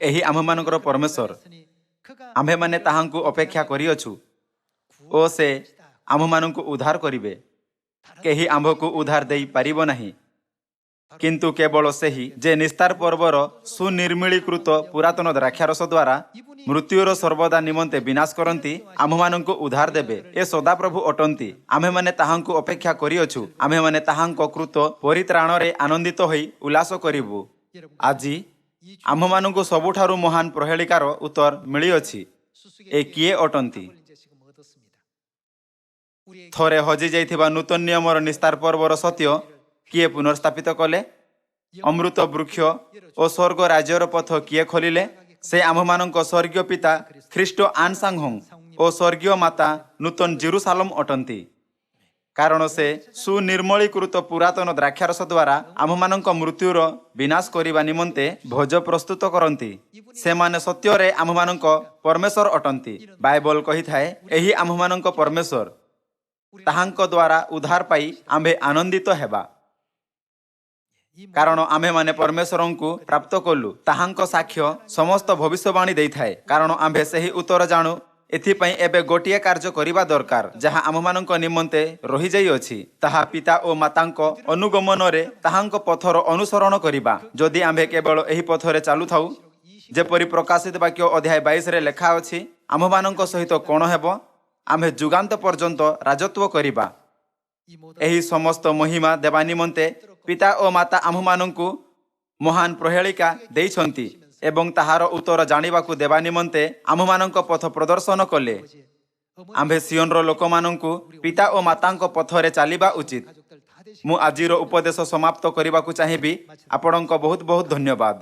ଏହି ଆମ୍ଭମାନଙ୍କର ପରମେଶ୍ୱର। ଆମ୍ଭେମାନେ ତାହାଙ୍କୁ ଅପେକ୍ଷା କରିଅଛୁ ଓ ସେ ଆମ୍ଭମାନଙ୍କୁ ଉଦ୍ଧାର କରିବେ। କେହି ଆମ୍ଭକୁ ଉଦ୍ଧାର ଦେଇପାରିବ ନାହିଁ, କିନ୍ତୁ କେବଳ ସେହି ଯେ ନିସ୍ତାର ପର୍ବର ସୁନିର୍ମଳୀକୃତ ପୁରାତନ ଦ୍ରାକ୍ଷାରସ ଦ୍ୱାରା ମୃତ୍ୟୁର ସର୍ବଦା ନିମନ୍ତେ ବିନାଶ କରନ୍ତି, ଆମ୍ଭମାନଙ୍କୁ ଉଦ୍ଧାର ଦେବେ। ଏ ସଦାପ୍ରଭୁ ଅଟନ୍ତି। ଆମ୍ଭେମାନେ ତାହାଙ୍କୁ ଅପେକ୍ଷା କରିଅଛୁ। ଆମ୍ଭେମାନେ ତାହାଙ୍କ କୃତ ପରିତ୍ରାଣରେ ଆନନ୍ଦିତ ହୋଇ ଉଲ୍ଲାସ କରିବୁ। ଆଜି ଆମ୍ଭମାନଙ୍କୁ ସବୁଠାରୁ ମହାନ ପ୍ରହେଳିକାର ଉତ୍ତର ମିଳିଅଛି। ଏ କିଏ ଅଟନ୍ତି? ଥରେ ହଜିଯାଇଥିବା ନୂତନ ନିୟମର ନିସ୍ତାର ପର୍ବର ସତ୍ୟ କିଏ ପୁନର୍ସ୍ଥାପିତ କଲେ? ଅମୃତ ବୃକ୍ଷ ଓ ସ୍ୱର୍ଗ ରାଜ୍ୟର ପଥ କିଏ ଖୋଲିଲେ? ସେ ଆମ୍ଭମାନଙ୍କ ସ୍ୱର୍ଗୀୟ ପିତା ଖ୍ରୀଷ୍ଟ ଆନସାଂହଂ ଓ ସ୍ୱର୍ଗୀୟ ମାତା ନୂତନ ଜେରୁସାଲମ ଅଟନ୍ତି। କାରଣ ସେ ସୁନିର୍ମଳୀକୃତ ପୁରାତନ ଦ୍ରାକ୍ଷାରସ ଦ୍ୱାରା ଆମ୍ଭମାନଙ୍କ ମୃତ୍ୟୁର ବିନାଶ କରିବା ନିମନ୍ତେ ଭୋଜ ପ୍ରସ୍ତୁତ କରନ୍ତି। ସେମାନେ ସତ୍ୟରେ ଆମ୍ଭମାନଙ୍କ ପରମେଶ୍ୱର ଅଟନ୍ତି। ବାଇବଲ କହିଥାଏ, ଏହି ଆମ୍ଭମାନଙ୍କ ପରମେଶ୍ୱର। ତାହାଙ୍କ ଦ୍ୱାରା ଉଦ୍ଧାର ପାଇ ଆମ୍ଭେ ଆନନ୍ଦିତ ହେବା। କାରଣ ଆମ୍ଭେମାନେ ପରମେଶ୍ୱରଙ୍କୁ ପ୍ରାପ୍ତ କଲୁ। ତାହାଙ୍କ ସାକ୍ଷ୍ୟ ସମସ୍ତ ଭବିଷ୍ୟବାଣୀ ଦେଇଥାଏ। କାରଣ ଆମ୍ଭେ ସେହି ଉତ୍ତର ଜାଣୁ, ଏଥିପାଇଁ ଏବେ ଗୋଟିଏ କାର୍ଯ୍ୟ କରିବା ଦରକାର, ଯାହା ଆମ୍ଭମାନଙ୍କ ନିମନ୍ତେ ରହିଯାଇଅଛି। ତାହା ପିତା ଓ ମାତାଙ୍କ ଅନୁଗମନରେ ତାହାଙ୍କ ପଥର ଅନୁସରଣ କରିବା। ଯଦି ଆମ୍ଭେ କେବଳ ଏହି ପଥରେ ଚାଲୁଥାଉ, ଯେପରି ପ୍ରକାଶିତ ବାକ୍ୟ ଅଧ୍ୟାୟ 22ରେ ଲେଖା ଅଛି, ଆମ୍ଭମାନଙ୍କ ସହିତ କ'ଣ ହେବ? ଆମ୍ଭେ ଯୁଗାନ୍ତ ପର୍ଯ୍ୟନ୍ତ ରାଜତ୍ୱ କରିବା। ଏହି ସମସ୍ତ ମହିମା ଦେବା ନିମନ୍ତେ ପିତା ଓ ମାତା ଆମ୍ଭମାନଙ୍କୁ ମହାନ ପ୍ରହେଳିକା ଦେଇଛନ୍ତି। ଏବଂ ତାହାର ଉତ୍ତର ଜାଣିବାକୁ ଦେବା ନିମନ୍ତେ ଆମ୍ଭମାନଙ୍କ ପଥ ପ୍ରଦର୍ଶନ କଲେ। ଆମ୍ଭେ ସିଓନର ଲୋକମାନଙ୍କୁ ପିତା ଓ ମାତାଙ୍କ ପଥରେ ଚାଲିବା ଉଚିତ। ମୁଁ ଆଜିର ଉପଦେଶ ସମାପ୍ତ କରିବାକୁ ଚାହିଁବି। ଆପଣଙ୍କ ବହୁତ ବହୁତ ଧନ୍ୟବାଦ।